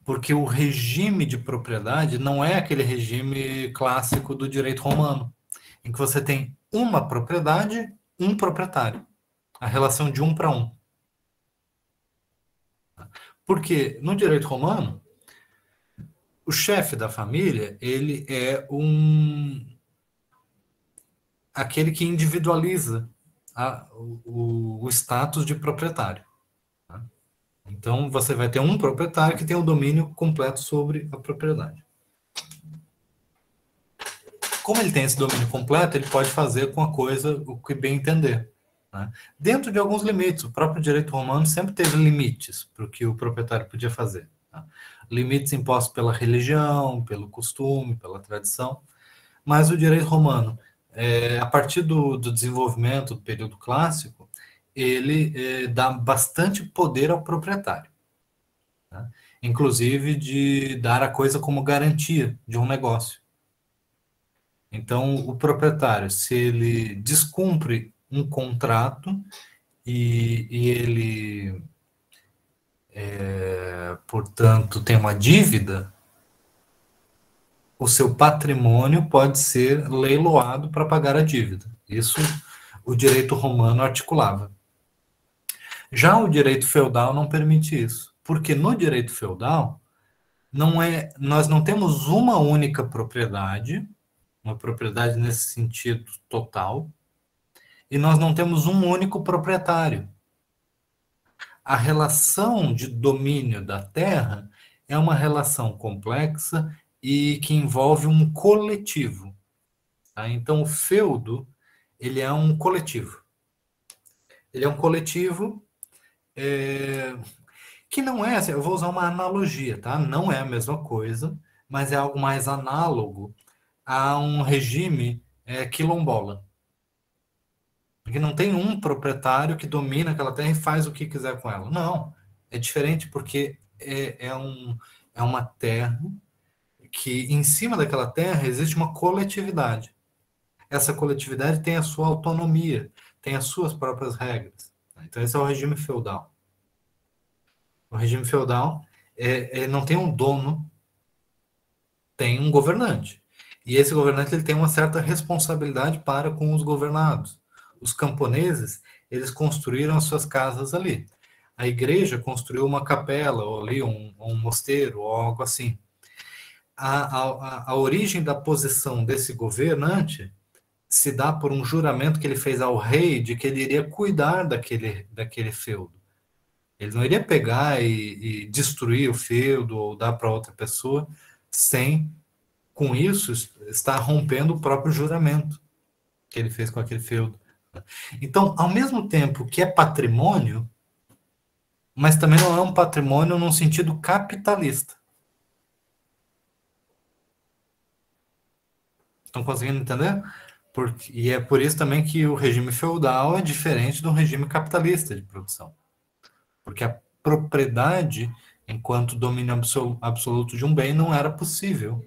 Porque o regime de propriedade não é aquele regime clássico do direito romano, em que você tem uma propriedade, um proprietário. A relação de um para um. Porque no direito romano, o chefe da família, ele é um aquele que individualiza o status de proprietário. Tá? Então, você vai ter um proprietário que tem o domínio completo sobre a propriedade. Como ele tem esse domínio completo, ele pode fazer com a coisa o que bem entender. Né? Dentro de alguns limites. O próprio direito romano sempre teve limites para o que o proprietário podia fazer. Tá? Limites impostos pela religião, pelo costume, pela tradição. Mas o direito romano, a partir do desenvolvimento do período clássico, ele dá bastante poder ao proprietário. Tá? Inclusive de dar a coisa como garantia de um negócio. Então, o proprietário, se ele descumpre um contrato e ele, portanto, tem uma dívida, o seu patrimônio pode ser leiloado para pagar a dívida. Isso o direito romano articulava. Já o direito feudal não permite isso, porque no direito feudal nós não temos uma única propriedade, uma propriedade nesse sentido total, e nós não temos um único proprietário. A relação de domínio da terra é uma relação complexa e que envolve um coletivo. Tá? Então, o feudo, ele é um coletivo. Ele é um coletivo que não é, eu vou usar uma analogia, tá? Não é a mesma coisa, mas é algo mais análogo a um regime quilombola. Porque não tem um proprietário que domina aquela terra e faz o que quiser com ela. Não, é diferente porque é uma terra que, em cima daquela terra, existe uma coletividade. Essa coletividade tem a sua autonomia, tem as suas próprias regras. Então, esse é o regime feudal. O regime feudal não tem um dono, tem um governante. E esse governante ele tem uma certa responsabilidade para com os governados. Os camponeses, eles construíram as suas casas ali. A igreja construiu uma capela, ou ali um mosteiro, ou algo assim. A origem da posição desse governante se dá por um juramento que ele fez ao rei de que ele iria cuidar daquele feudo. Ele não iria pegar e destruir o feudo ou dar para outra pessoa sem, com isso, estar rompendo o próprio juramento que ele fez com aquele feudo. Então, ao mesmo tempo que é patrimônio, mas também não é um patrimônio num sentido capitalista. Estão conseguindo entender? E é por isso também que o regime feudal é diferente do regime capitalista de produção. Porque a propriedade, enquanto domínio absoluto de um bem, não era possível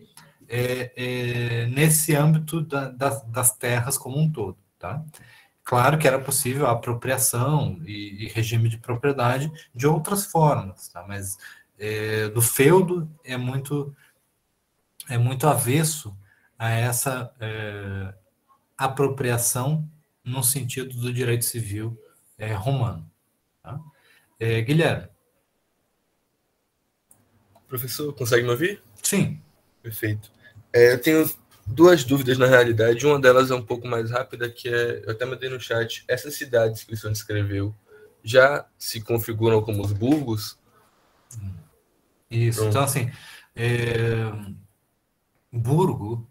nesse âmbito das terras como um todo. Tá? Claro que era possível a apropriação e regime de propriedade de outras formas, tá? Mas do feudo é muito avesso a essa apropriação no sentido do direito civil romano. Tá? Guilherme. Professor, consegue me ouvir? Sim. Perfeito. Eu tenho duas dúvidas na realidade. Uma delas é um pouco mais rápida, que eu até mandei no chat. Essas cidades que o senhor descreveu já se configuram como os burgos? Isso. Então, assim, burgo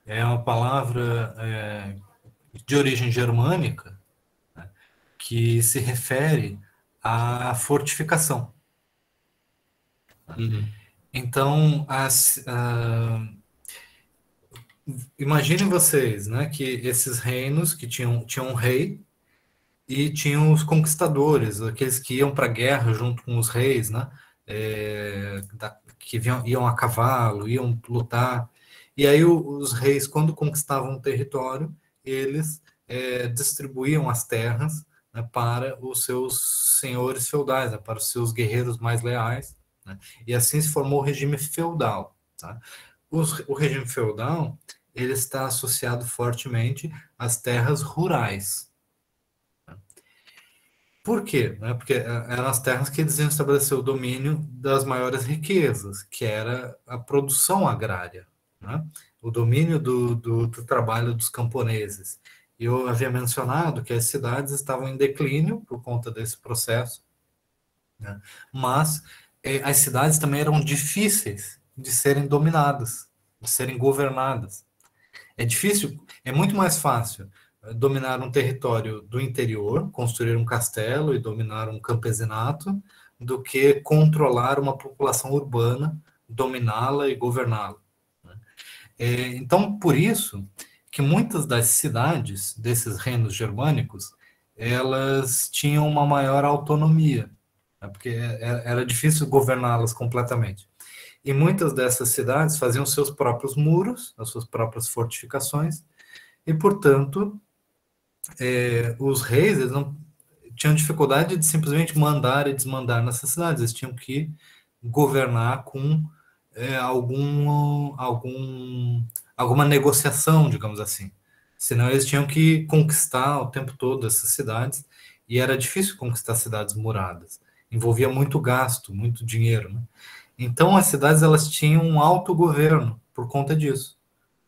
é uma palavra de origem germânica, né, que se refere à fortificação. Uhum. Então, imaginem vocês, né, que esses reinos que tinham um rei e tinham os conquistadores, aqueles que iam para a guerra junto com os reis, né, que iam a cavalo, iam lutar. E aí os reis, quando conquistavam um território, eles distribuíam as terras, né, para os seus senhores feudais, né, para os seus guerreiros mais leais, né, e assim se formou o regime feudal. Tá? O regime feudal ele está associado fortemente às terras rurais. Por quê? Porque eram as terras que eles iam estabelecer o domínio das maiores riquezas, que era a produção agrária, né? O domínio do trabalho dos camponeses. Eu havia mencionado que as cidades estavam em declínio por conta desse processo, né? Mas as cidades também eram difíceis de serem dominadas, de serem governadas. É difícil, é muito mais fácil dominar um território do interior, construir um castelo e dominar um campesinato, do que controlar uma população urbana, dominá-la e governá-la. Então, por isso que muitas das cidades desses reinos germânicos, elas tinham uma maior autonomia, né? Porque era difícil governá-las completamente. E muitas dessas cidades faziam seus próprios muros, as suas próprias fortificações, e, portanto, os reis eles não tinham dificuldade de simplesmente mandar e desmandar nessas cidades, eles tinham que governar com alguma negociação, digamos assim. Senão eles tinham que conquistar o tempo todo essas cidades, e era difícil conquistar cidades muradas. Envolvia muito gasto, muito dinheiro, né? Então as cidades elas tinham um autogoverno por conta disso,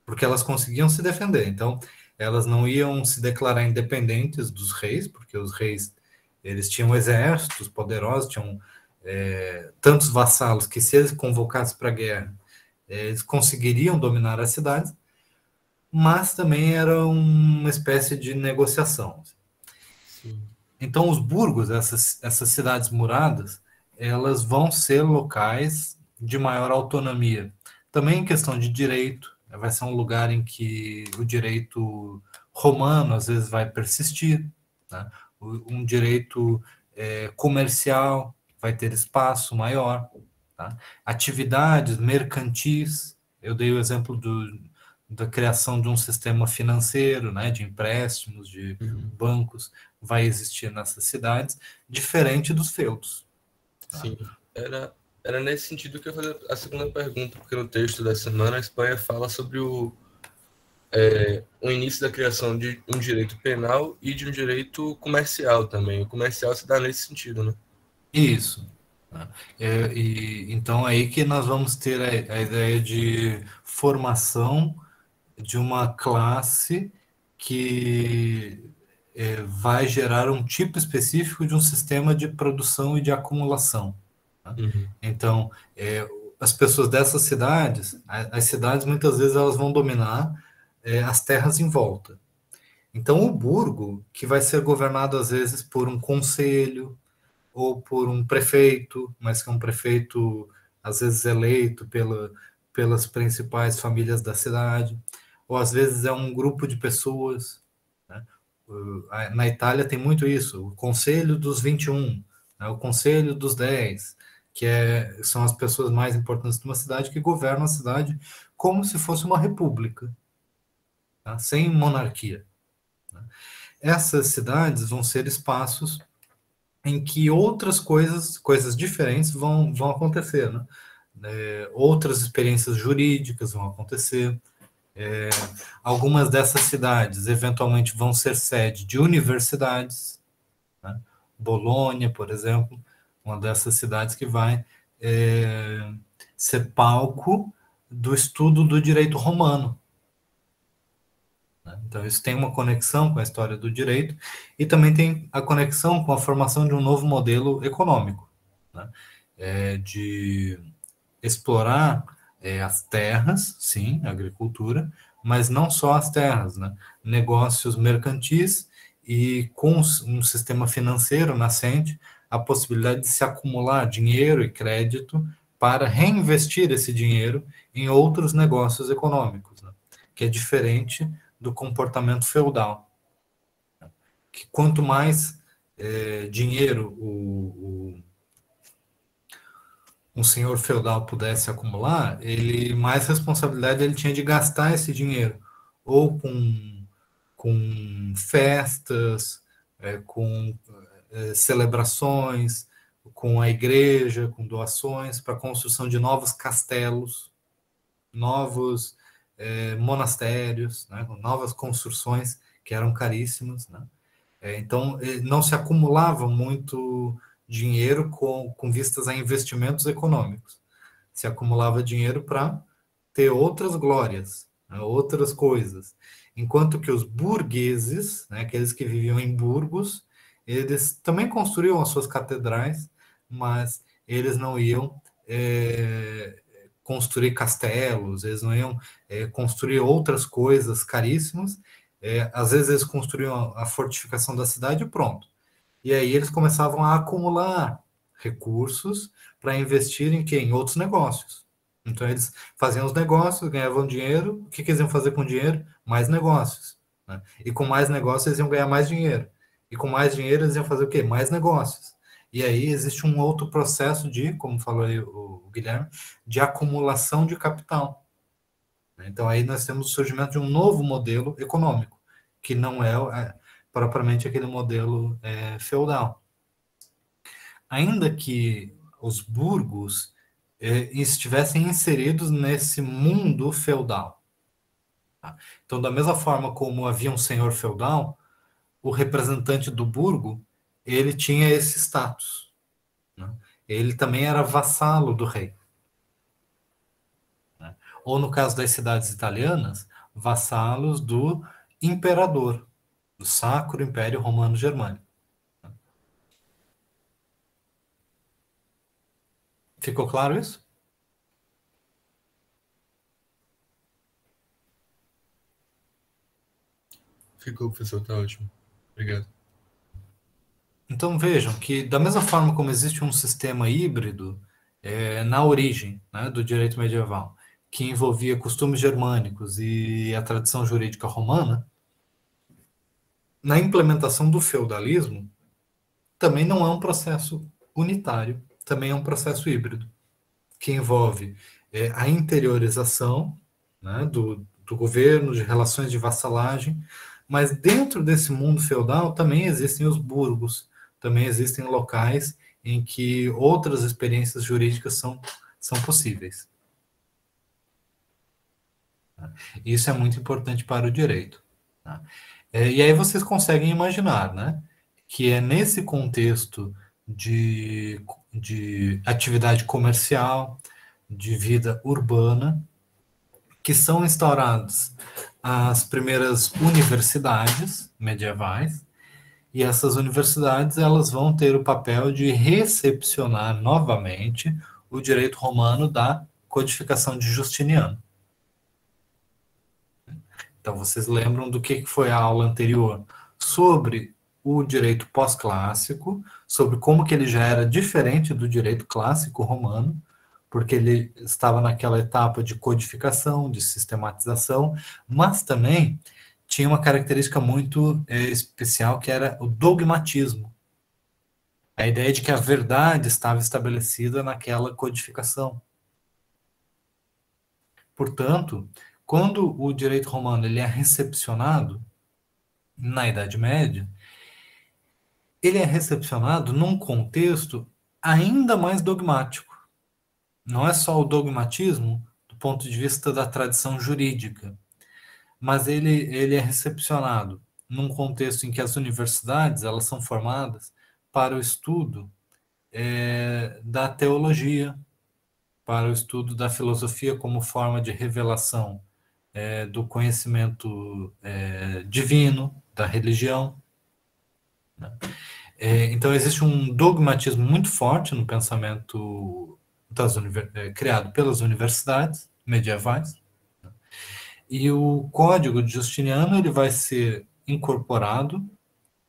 porque elas conseguiam se defender. Então elas não iam se declarar independentes dos reis, porque os reis eles tinham exércitos poderosos, tinham tantos vassalos que, se eles convocassem para a guerra, eles conseguiriam dominar as cidades, mas também era uma espécie de negociação. Sim. Então, os burgos, essas cidades muradas, elas vão ser locais de maior autonomia. Também em questão de direito, vai ser um lugar em que o direito romano, às vezes, vai persistir, né? Um direito comercial vai ter espaço maior, tá? Atividades mercantis, eu dei o exemplo da criação de um sistema financeiro, né, de empréstimos, de bancos, vai existir nessas cidades, diferente dos feudos. Tá? Sim, era nesse sentido que eu ia fazer a segunda pergunta, porque no texto da semana a Espanha fala sobre o início da criação de um direito penal e de um direito comercial também. O comercial se dá nesse sentido, né? Isso. Então, aí que nós vamos ter a ideia de formação de uma classe que vai gerar um tipo específico de um sistema de produção e de acumulação. Tá? Então, as pessoas dessas cidades, as cidades muitas vezes elas vão dominar as terras em volta. Então, o burgo, que vai ser governado às vezes por um conselho ou por um prefeito, mas que é um prefeito às vezes eleito pelas principais famílias da cidade, ou às vezes é um grupo de pessoas, né? Na Itália tem muito isso, o Conselho dos 21, né? O Conselho dos 10, que são as pessoas mais importantes de uma cidade que governam a cidade como se fosse uma república, tá? Sem monarquia. Né? Essas cidades vão ser espaços em que outras coisas diferentes vão acontecer, né? Outras experiências jurídicas vão acontecer. Algumas dessas cidades eventualmente vão ser sede de universidades, né? Bolonha, por exemplo, uma dessas cidades que vai ser palco do estudo do direito romano. Né? Então, isso tem uma conexão com a história do direito e também tem a conexão com a formação de um novo modelo econômico, né? De explorar as terras, sim, a agricultura, mas não só as terras, né? Negócios mercantis e com um sistema financeiro nascente, a possibilidade de se acumular dinheiro e crédito para reinvestir esse dinheiro em outros negócios econômicos, né? Que é diferente do comportamento feudal. Que quanto mais dinheiro um senhor feudal pudesse acumular, mais responsabilidade ele tinha de gastar esse dinheiro, ou com festas, com celebrações, com a igreja, com doações, para a construção de novos castelos, novos monastérios, né, novas construções que eram caríssimas, né? Então, não se acumulava muito dinheiro com vistas a investimentos econômicos. Se acumulava dinheiro para ter outras glórias, né, outras coisas. enquanto que os burgueses, né, aqueles que viviam em burgos, eles também construíam as suas catedrais, mas eles não iam construir castelos, eles não iam construir outras coisas caríssimas. Às vezes eles construíam a fortificação da cidade e pronto. E aí eles começavam a acumular recursos para investir em quê? Em outros negócios. Então eles faziam os negócios, ganhavam dinheiro. O que eles iam fazer com o dinheiro? Mais negócios. Né? E com mais negócios eles iam ganhar mais dinheiro. E com mais dinheiro eles iam fazer o quê? Mais negócios. E aí existe um outro processo de, como falou aí o Guilherme, de acumulação de capital. Então aí nós temos o surgimento de um novo modelo econômico, que não é propriamente aquele modelo feudal. Ainda que os burgos estivessem inseridos nesse mundo feudal. Tá? Então, da mesma forma como havia um senhor feudal, o representante do burgo, ele tinha esse status. Né? Ele também era vassalo do rei. Né? Ou, no caso das cidades italianas, vassalos do imperador, do Sacro Império Romano Germânico. Ficou claro isso? Ficou, professor, tá ótimo. Obrigado. Então vejam que, da mesma forma como existe um sistema híbrido na origem, né, do direito medieval, que envolvia costumes germânicos e a tradição jurídica romana, na implementação do feudalismo, também não é um processo unitário, também é um processo híbrido, que envolve a interiorização, né, do governo, de relações de vassalagem, mas dentro desse mundo feudal também existem os burgos, também existem locais em que outras experiências jurídicas são possíveis. Isso é muito importante para o direito. Tá? E aí vocês conseguem imaginar, né, que é nesse contexto de atividade comercial, de vida urbana, que são instauradas as primeiras universidades medievais, e essas universidades elas vão ter o papel de recepcionar novamente o direito romano da codificação de Justiniano. Então, vocês lembram do que foi a aula anterior sobre o direito pós-clássico, sobre como que ele já era diferente do direito clássico romano, porque ele estava naquela etapa de codificação, de sistematização, mas também tinha uma característica muito especial, que era o dogmatismo. A ideia de que a verdade estava estabelecida naquela codificação. Portanto, quando o direito romano ele é recepcionado na Idade Média, ele é recepcionado num contexto ainda mais dogmático. Não é só o dogmatismo do ponto de vista da tradição jurídica, mas ele é recepcionado num contexto em que as universidades elas são formadas para o estudo da teologia, para o estudo da filosofia como forma de revelação do conhecimento divino, da religião. Né? Então, existe um dogmatismo muito forte no pensamento criado pelas universidades medievais. Né? E o Código de Justiniano ele vai ser incorporado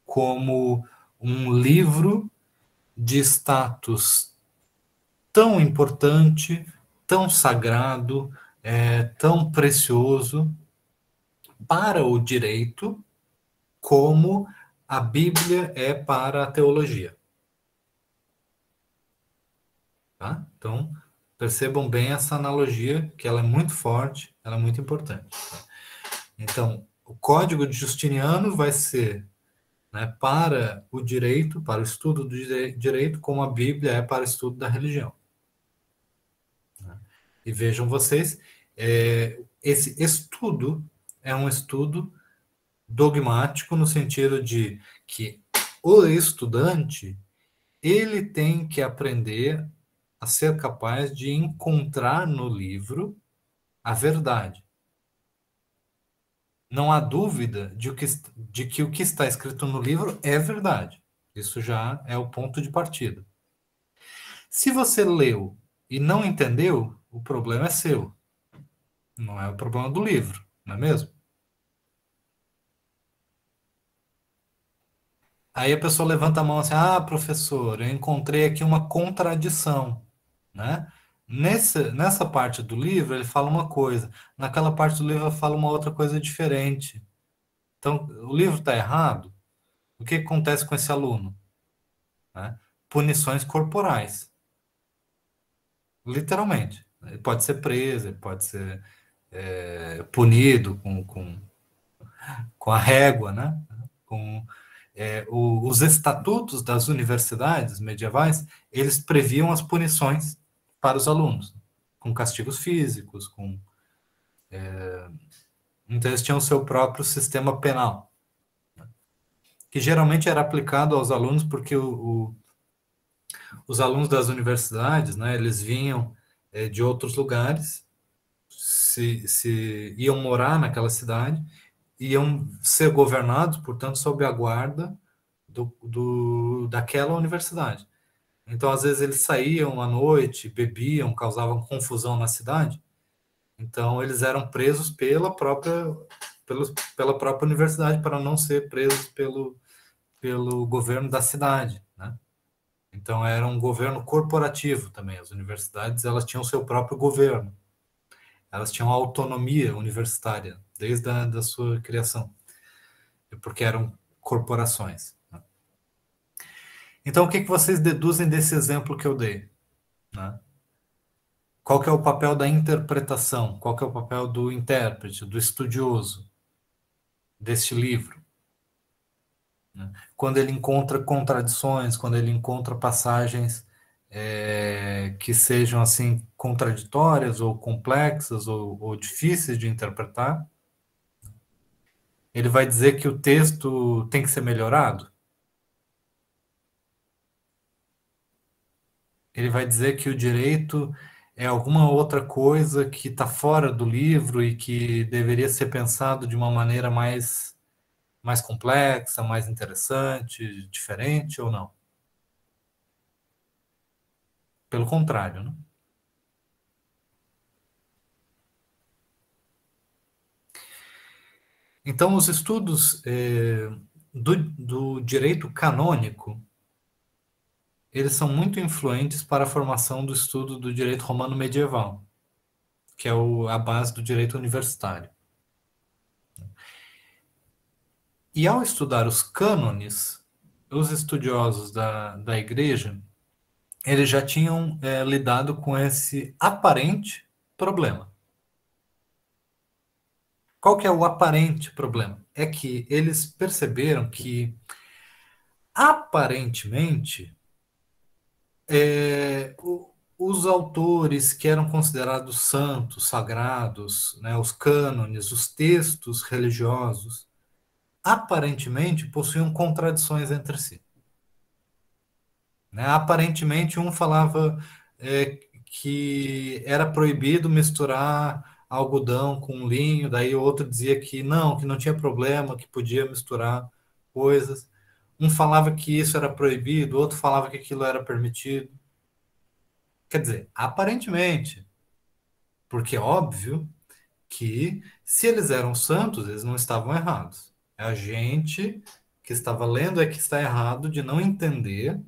como um livro de status tão importante, tão sagrado, tão precioso para o direito como a Bíblia é para a teologia. Tá? Então, percebam bem essa analogia, que ela é muito forte, ela é muito importante. Tá? Então, o Código de Justiniano vai ser para o direito, para o estudo do direito, como a Bíblia é para o estudo da religião. E vejam vocês, esse estudo é um estudo dogmático no sentido de que o estudante ele tem que aprender a ser capaz de encontrar no livro a verdade. não há dúvida de que o que está escrito no livro é verdade. Isso já é o ponto de partida. Se você leu e não entendeu, o problema é seu. Não é o problema do livro, não é mesmo? Aí a pessoa levanta a mão assim, professor, eu encontrei aqui uma contradição, né? Nessa parte do livro ele fala uma coisa, naquela parte do livro ele fala uma outra coisa diferente. Então, o livro está errado? O que acontece com esse aluno? Né? Punições corporais. Literalmente. Ele pode ser preso, ele pode ser punido com a régua, né? Os estatutos das universidades medievais, eles previam as punições para os alunos, com castigos físicos, então eles tinham o seu próprio sistema penal, que geralmente era aplicado aos alunos porque os alunos das universidades, né, eles vinham de outros lugares, se iam morar naquela cidade, iam ser governados, portanto, sob a guarda daquela universidade. Então, às vezes, eles saíam à noite, bebiam, causavam confusão na cidade. Então, eles eram presos pela própria universidade para não ser presos pelo governo da cidade, né? Então, era um governo corporativo também. As universidades, elas tinham seu próprio governo. Elas tinham autonomia universitária desde a sua criação, porque eram corporações. Então, o que vocês deduzem desse exemplo que eu dei? Né? Qual que é o papel da interpretação? Qual que é o papel do intérprete, do estudioso deste livro? Né? Quando ele encontra contradições, quando ele encontra passagens que sejam assim contraditórias ou complexas ou difíceis de interpretar, ele vai dizer que o texto tem que ser melhorado? Ele vai dizer que o direito é alguma outra coisa que está fora do livro e que deveria ser pensado de uma maneira mais complexa, mais interessante, diferente ou não? Pelo contrário, né? Então, os estudos do direito canônico, eles são muito influentes para a formação do estudo do direito romano medieval, que é a base do direito universitário. E ao estudar os cânones, os estudiosos da igreja, eles já tinham lidado com esse aparente problema. Qual que é o aparente problema? É que eles perceberam que, aparentemente, os autores que eram considerados santos, sagrados, né, os cânones, os textos religiosos, aparentemente possuíam contradições entre si. Né? Aparentemente, um falava que era proibido misturar algodão com linho, daí o outro dizia que não tinha problema, que podia misturar coisas. Um falava que isso era proibido, o outro falava que aquilo era permitido. Quer dizer, aparentemente, porque é óbvio que se eles eram santos, eles não estavam errados. É a gente que estava lendo que está errado de não entender,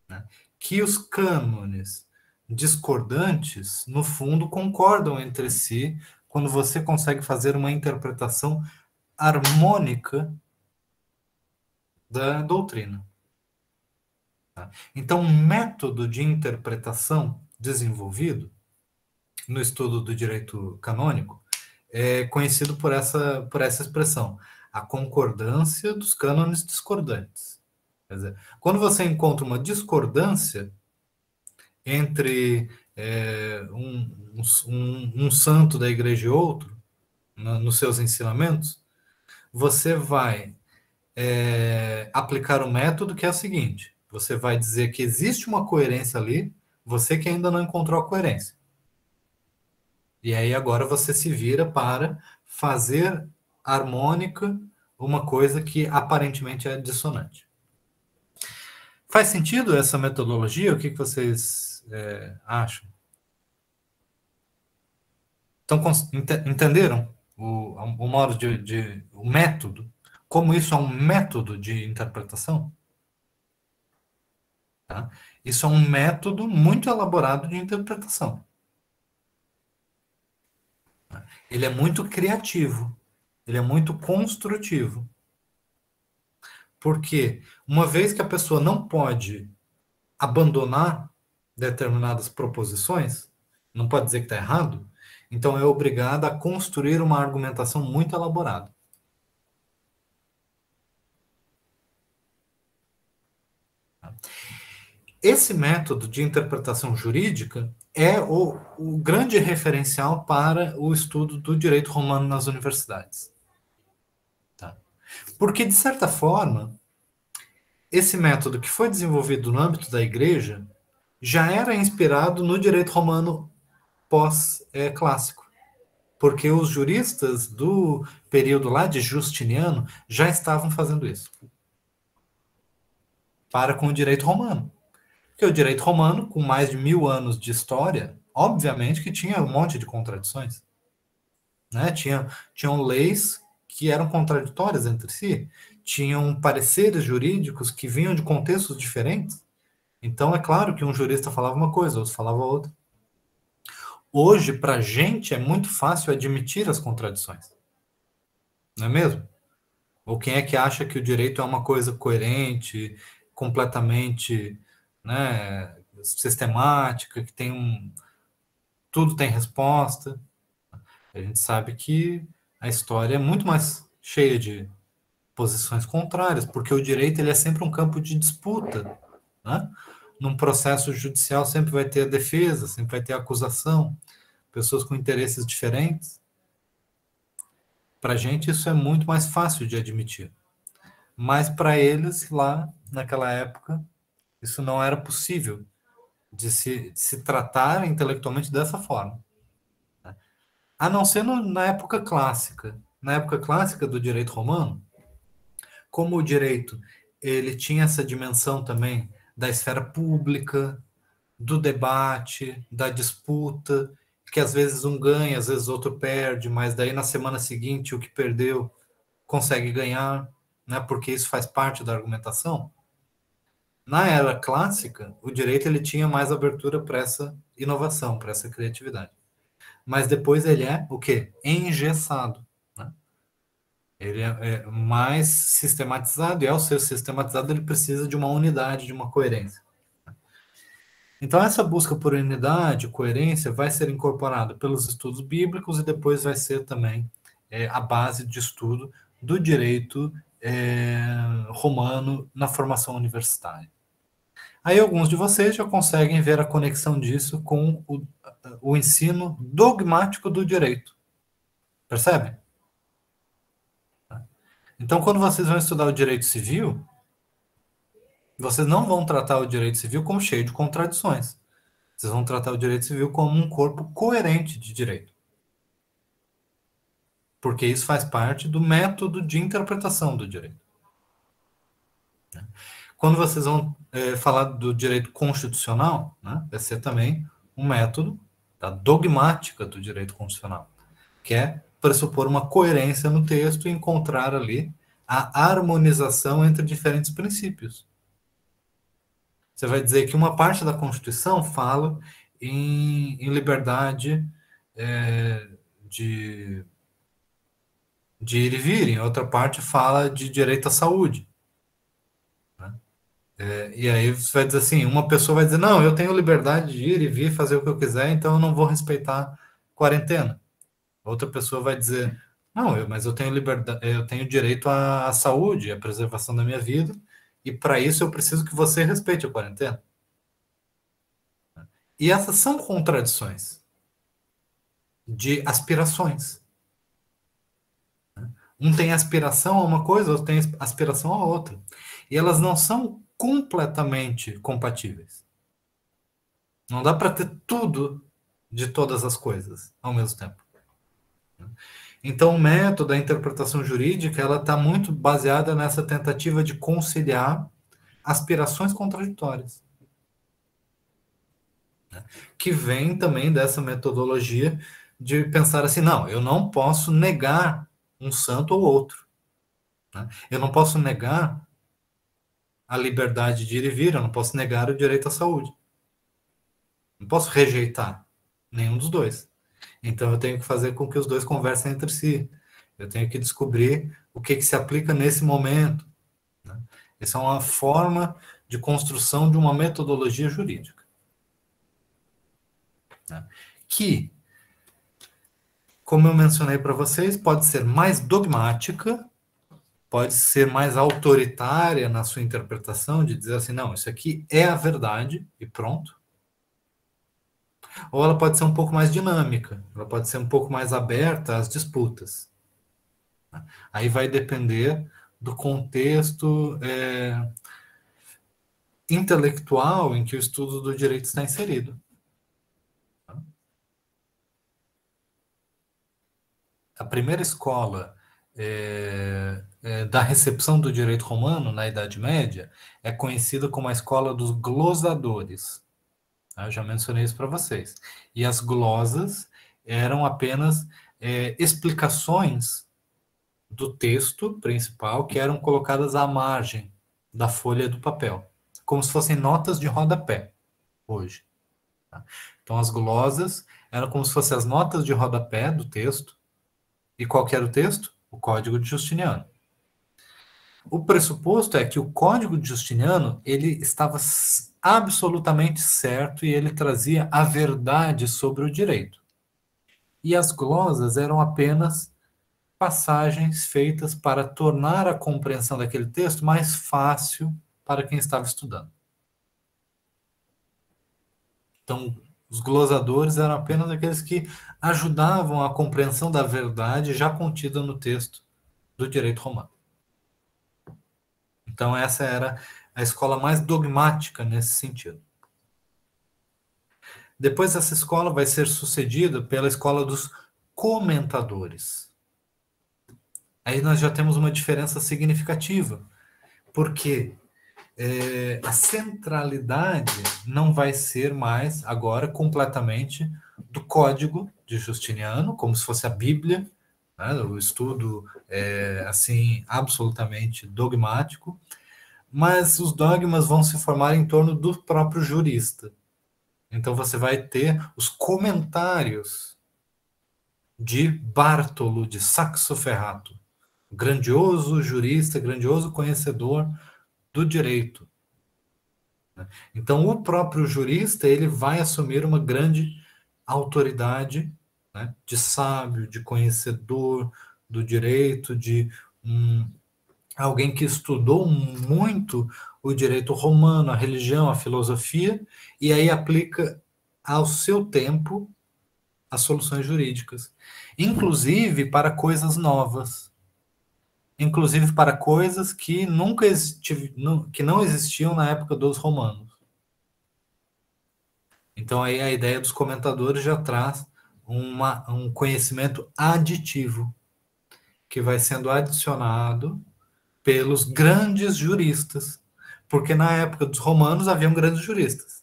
né, que os cânones discordantes, no fundo, concordam entre si quando você consegue fazer uma interpretação harmônica da doutrina. Tá? Então, um método de interpretação desenvolvido no estudo do direito canônico é conhecido por essa expressão, a concordância dos cânones discordantes. Quer dizer, quando você encontra uma discordância entre um santo da igreja e outro, nos seus ensinamentos, você vai aplicar o método que é o seguinte: você vai dizer que existe uma coerência ali, você que ainda não encontrou a coerência. E aí agora você se vira para fazer harmônica uma coisa que aparentemente é dissonante. Faz sentido essa metodologia? O que vocês acham? Então, entenderam o modo o método? Como isso é um método de interpretação? Tá? Isso é um método muito elaborado de interpretação. Ele é muito criativo. Ele é muito construtivo. Porque uma vez que a pessoa não pode abandonar determinadas proposições, não pode dizer que está errado, então é obrigada a construir uma argumentação muito elaborada. Esse método de interpretação jurídica é o grande referencial para o estudo do direito romano nas universidades. Tá? Porque, de certa forma, esse método que foi desenvolvido no âmbito da igreja já era inspirado no direito romano pós-clássico. Porque os juristas do período lá de Justiniano já estavam fazendo isso. Para com o direito romano. Porque o direito romano, com mais de 1000 anos de história, obviamente que tinha um monte de contradições. Né? Tinham leis que eram contraditórias entre si. Tinham pareceres jurídicos que vinham de contextos diferentes. Então, é claro que um jurista falava uma coisa, outro falava outra. Hoje, para a gente, é muito fácil admitir as contradições. Não é mesmo? Ou quem é que acha que o direito é uma coisa coerente, completamente, né, sistemática, que tem tudo tem resposta? A gente sabe que a história é muito mais cheia de posições contrárias, porque o direito ele é sempre um campo de disputa, né? Num processo judicial sempre vai ter a defesa, sempre vai ter a acusação, pessoas com interesses diferentes. Para a gente isso é muito mais fácil de admitir. Mas para eles, lá naquela época, isso não era possível de se tratar intelectualmente dessa forma. A não ser na época clássica. Na época clássica do direito romano, como o direito ele tinha essa dimensão também da esfera pública, do debate, da disputa, que às vezes um ganha, às vezes outro perde, mas daí na semana seguinte o que perdeu consegue ganhar, né? Porque isso faz parte da argumentação. Na era clássica, o direito ele tinha mais abertura para essa inovação, para essa criatividade. Mas depois ele é o quê? Engessado. Né? Ele é mais sistematizado, e ao ser sistematizado ele precisa de uma unidade, de uma coerência. Então essa busca por unidade, coerência, vai ser incorporada pelos estudos bíblicos e depois vai ser também a base de estudo do direito romano na formação universitária. Aí alguns de vocês já conseguem ver a conexão disso com o ensino dogmático do direito. Percebe? Então, quando vocês vão estudar o direito civil, vocês não vão tratar o direito civil como cheio de contradições. Vocês vão tratar o direito civil como um corpo coerente de direito. Porque isso faz parte do método de interpretação do direito. Quando vocês vão falar do direito constitucional, né, vai ser também um método da dogmática do direito constitucional, que é pressupor uma coerência no texto e encontrar ali a harmonização entre diferentes princípios. Você vai dizer que uma parte da Constituição fala em liberdade de ir e vir, em outra parte fala de direito à saúde. E aí você vai dizer assim, uma pessoa vai dizer, não, eu tenho liberdade de ir e vir, fazer o que eu quiser, então eu não vou respeitar quarentena. Outra pessoa vai dizer, não, mas eu tenho liberdade, eu tenho direito à saúde, à preservação da minha vida, e para isso eu preciso que você respeite a quarentena. E essas são contradições de aspirações. Um tem aspiração a uma coisa, outro tem aspiração a outra. E elas não são completamente compatíveis. Não dá para ter tudo de todas as coisas ao mesmo tempo. Então, o método da interpretação jurídica, ela está muito baseada nessa tentativa de conciliar aspirações contraditórias, né? Que vem também dessa metodologia de pensar assim, não, eu não posso negar um santo ou outro, né? Eu não posso negar a liberdade de ir e vir, eu não posso negar o direito à saúde. Não posso rejeitar nenhum dos dois. Então, eu tenho que fazer com que os dois conversem entre si. Eu tenho que descobrir o que se aplica nesse momento, né? Essa é uma forma de construção de uma metodologia jurídica, né? Que, como eu mencionei para vocês, pode ser mais dogmática, pode ser mais autoritária na sua interpretação, de dizer assim, não, isso aqui é a verdade e pronto. Ou ela pode ser um pouco mais dinâmica, ela pode ser um pouco mais aberta às disputas. Aí vai depender do contexto intelectual em que o estudo do direito está inserido. A primeira escola da recepção do direito romano na Idade Média é conhecida como a escola dos glosadores. Eu já mencionei isso para vocês. E as glosas eram apenas explicações do texto principal que eram colocadas à margem da folha do papel, como se fossem notas de rodapé hoje. Então, as glosas eram como se fossem as notas de rodapé do texto. E qual que era o texto? O Código de Justiniano. O pressuposto é que o Código de Justiniano ele estava absolutamente certo e ele trazia a verdade sobre o direito. E as glosas eram apenas passagens feitas para tornar a compreensão daquele texto mais fácil para quem estava estudando. Então, os glosadores eram apenas aqueles que ajudavam a compreensão da verdade já contida no texto do direito romano. Então, essa era a escola mais dogmática nesse sentido. Depois, essa escola vai ser sucedida pela escola dos comentadores. Aí nós já temos uma diferença significativa, porque a centralidade não vai ser mais agora completamente do Código de Justiniano, como se fosse a Bíblia, né? O estudo assim absolutamente dogmático, mas os dogmas vão se formar em torno do próprio jurista. Então você vai ter os comentários de Bartolo de Saxoferrato, grandioso jurista, grandioso conhecedor do direito. Então, o próprio jurista ele vai assumir uma grande autoridade, né, de sábio, de conhecedor do direito, de alguém que estudou muito o direito romano, a religião, a filosofia, e aí aplica ao seu tempo as soluções jurídicas, inclusive para coisas novas, inclusive para coisas que que não existiam na época dos romanos. Então aí a ideia dos comentadores já traz um conhecimento aditivo, que vai sendo adicionado pelos grandes juristas, porque na época dos romanos haviam grandes juristas,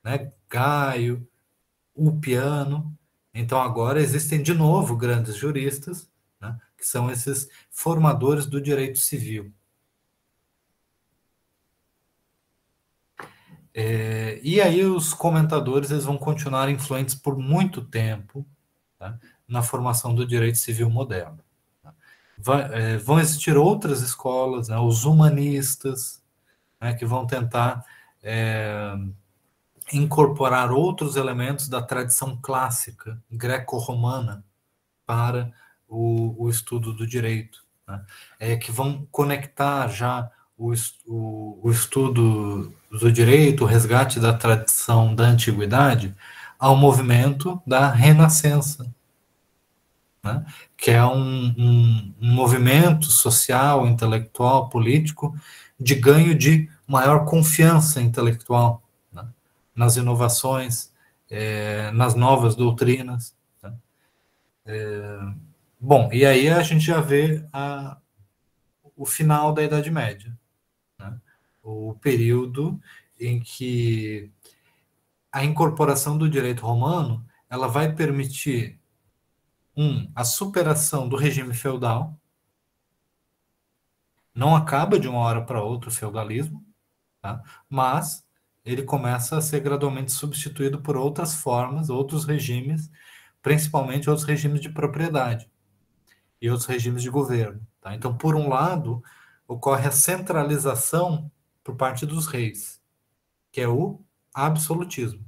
né? Gaio, Ulpiano. Então agora existem de novo grandes juristas, né? Que são esses formadores do direito civil. E aí os comentadores eles vão continuar influentes por muito tempo, tá? Na formação do direito civil moderno. Vão existir outras escolas, né? Os humanistas, né? Que vão tentar incorporar outros elementos da tradição clássica greco-romana para o estudo do direito, né? Que vão conectar já o estudo do direito, o resgate da tradição da antiguidade, ao movimento da Renascença, né? Que é um movimento social, intelectual, político, de ganho de maior confiança intelectual, né? Nas inovações, nas novas doutrinas, né? Bom, e aí a gente já vê o final da Idade Média, né? O período em que a incorporação do direito romano ela vai permitir a superação do regime feudal. Não acaba de uma hora para outra o feudalismo, tá? Mas ele começa a ser gradualmente substituído por outras formas, outros regimes, principalmente outros regimes de propriedade e outros regimes de governo. Tá? Então, por um lado, ocorre a centralização por parte dos reis, que é o absolutismo.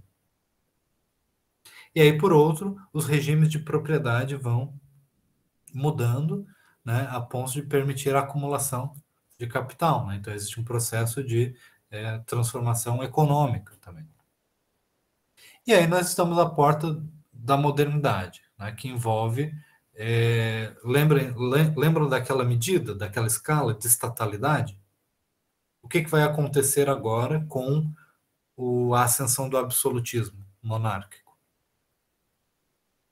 E aí, por outro, os regimes de propriedade vão mudando, né, a ponto de permitir a acumulação de capital. Né? Então, existe um processo de transformação econômica também. E aí nós estamos à porta da modernidade, né, que envolve... lembram daquela medida, daquela escala de estatalidade? O que vai acontecer agora com a ascensão do absolutismo monárquico?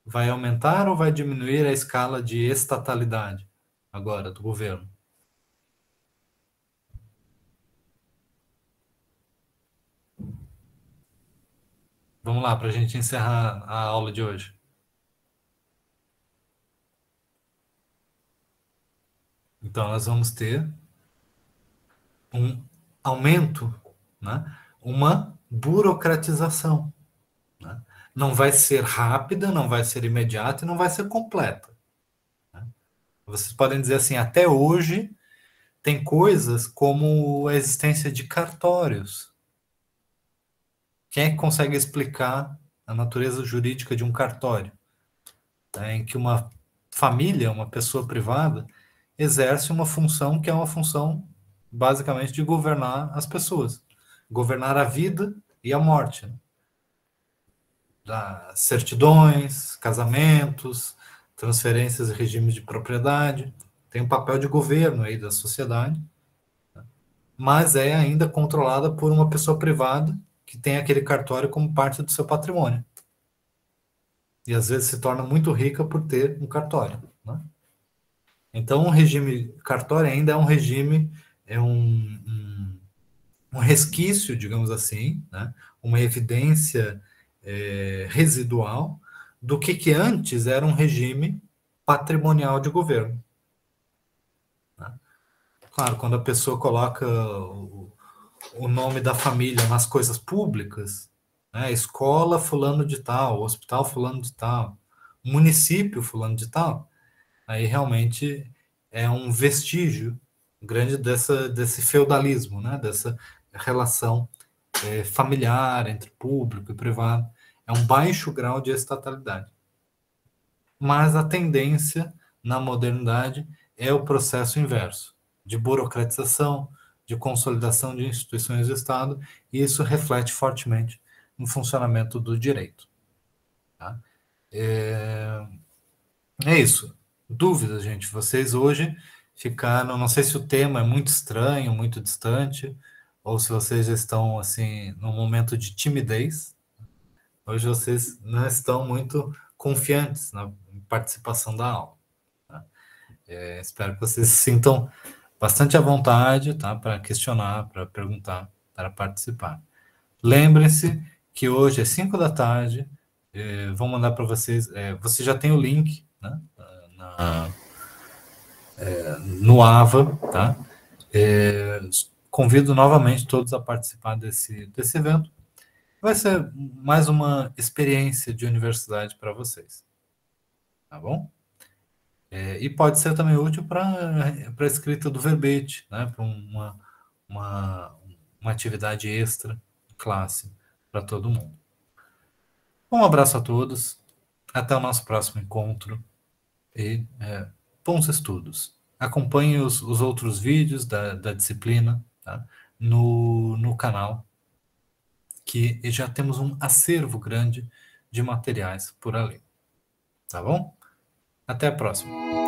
Vai aumentar ou vai diminuir a escala de estatalidade agora do governo? Vamos lá, para a gente encerrar a aula de hoje. Então, nós vamos ter um aumento, né? Uma burocratização. Né? Não vai ser rápida, não vai ser imediata e não vai ser completa. Né? Vocês podem dizer assim, até hoje tem coisas como a existência de cartórios. Quem é que consegue explicar a natureza jurídica de um cartório? Em que uma família, uma pessoa privada, exerce uma função que é uma função basicamente de governar as pessoas. Governar a vida e a morte. Das certidões, casamentos, transferências e regimes de propriedade. Tem um papel de governo aí da sociedade, mas é ainda controlada por uma pessoa privada que tem aquele cartório como parte do seu patrimônio. E às vezes se torna muito rica por ter um cartório. Né? Então, o regime cartório ainda é um regime, é um resquício, digamos assim, né? Uma evidência residual do que antes era um regime patrimonial de governo. Né? Claro, quando a pessoa coloca o nome da família nas coisas públicas, né? Escola fulano de tal, hospital fulano de tal, município fulano de tal, aí realmente é um vestígio grande desse feudalismo, né? Dessa relação familiar entre público e privado. É um baixo grau de estatalidade. Mas a tendência na modernidade é o processo inverso, de burocratização, de consolidação de instituições do Estado, e isso reflete fortemente no funcionamento do direito. Tá? É isso. Dúvidas, gente? Vocês hoje ficaram... Não sei se o tema é muito estranho, muito distante, ou se vocês já estão, assim, num momento de timidez. Hoje vocês não estão muito confiantes na participação da aula. Tá? Espero que vocês se sintam bastante à vontade, tá? Para questionar, para perguntar, para participar. Lembrem-se que hoje é 5 da tarde, vou mandar para vocês, você já tem o link, né? No AVA, tá? Convido novamente todos a participar desse evento. Vai ser mais uma experiência de universidade para vocês. Tá bom? E pode ser também útil para a escrita do verbete, né? Para uma atividade extra, classe, para todo mundo. Um abraço a todos. Até o nosso próximo encontro. E bons estudos. Acompanhe os outros vídeos da disciplina, tá? no canal, que já temos um acervo grande de materiais por ali. Tá bom? Até a próxima.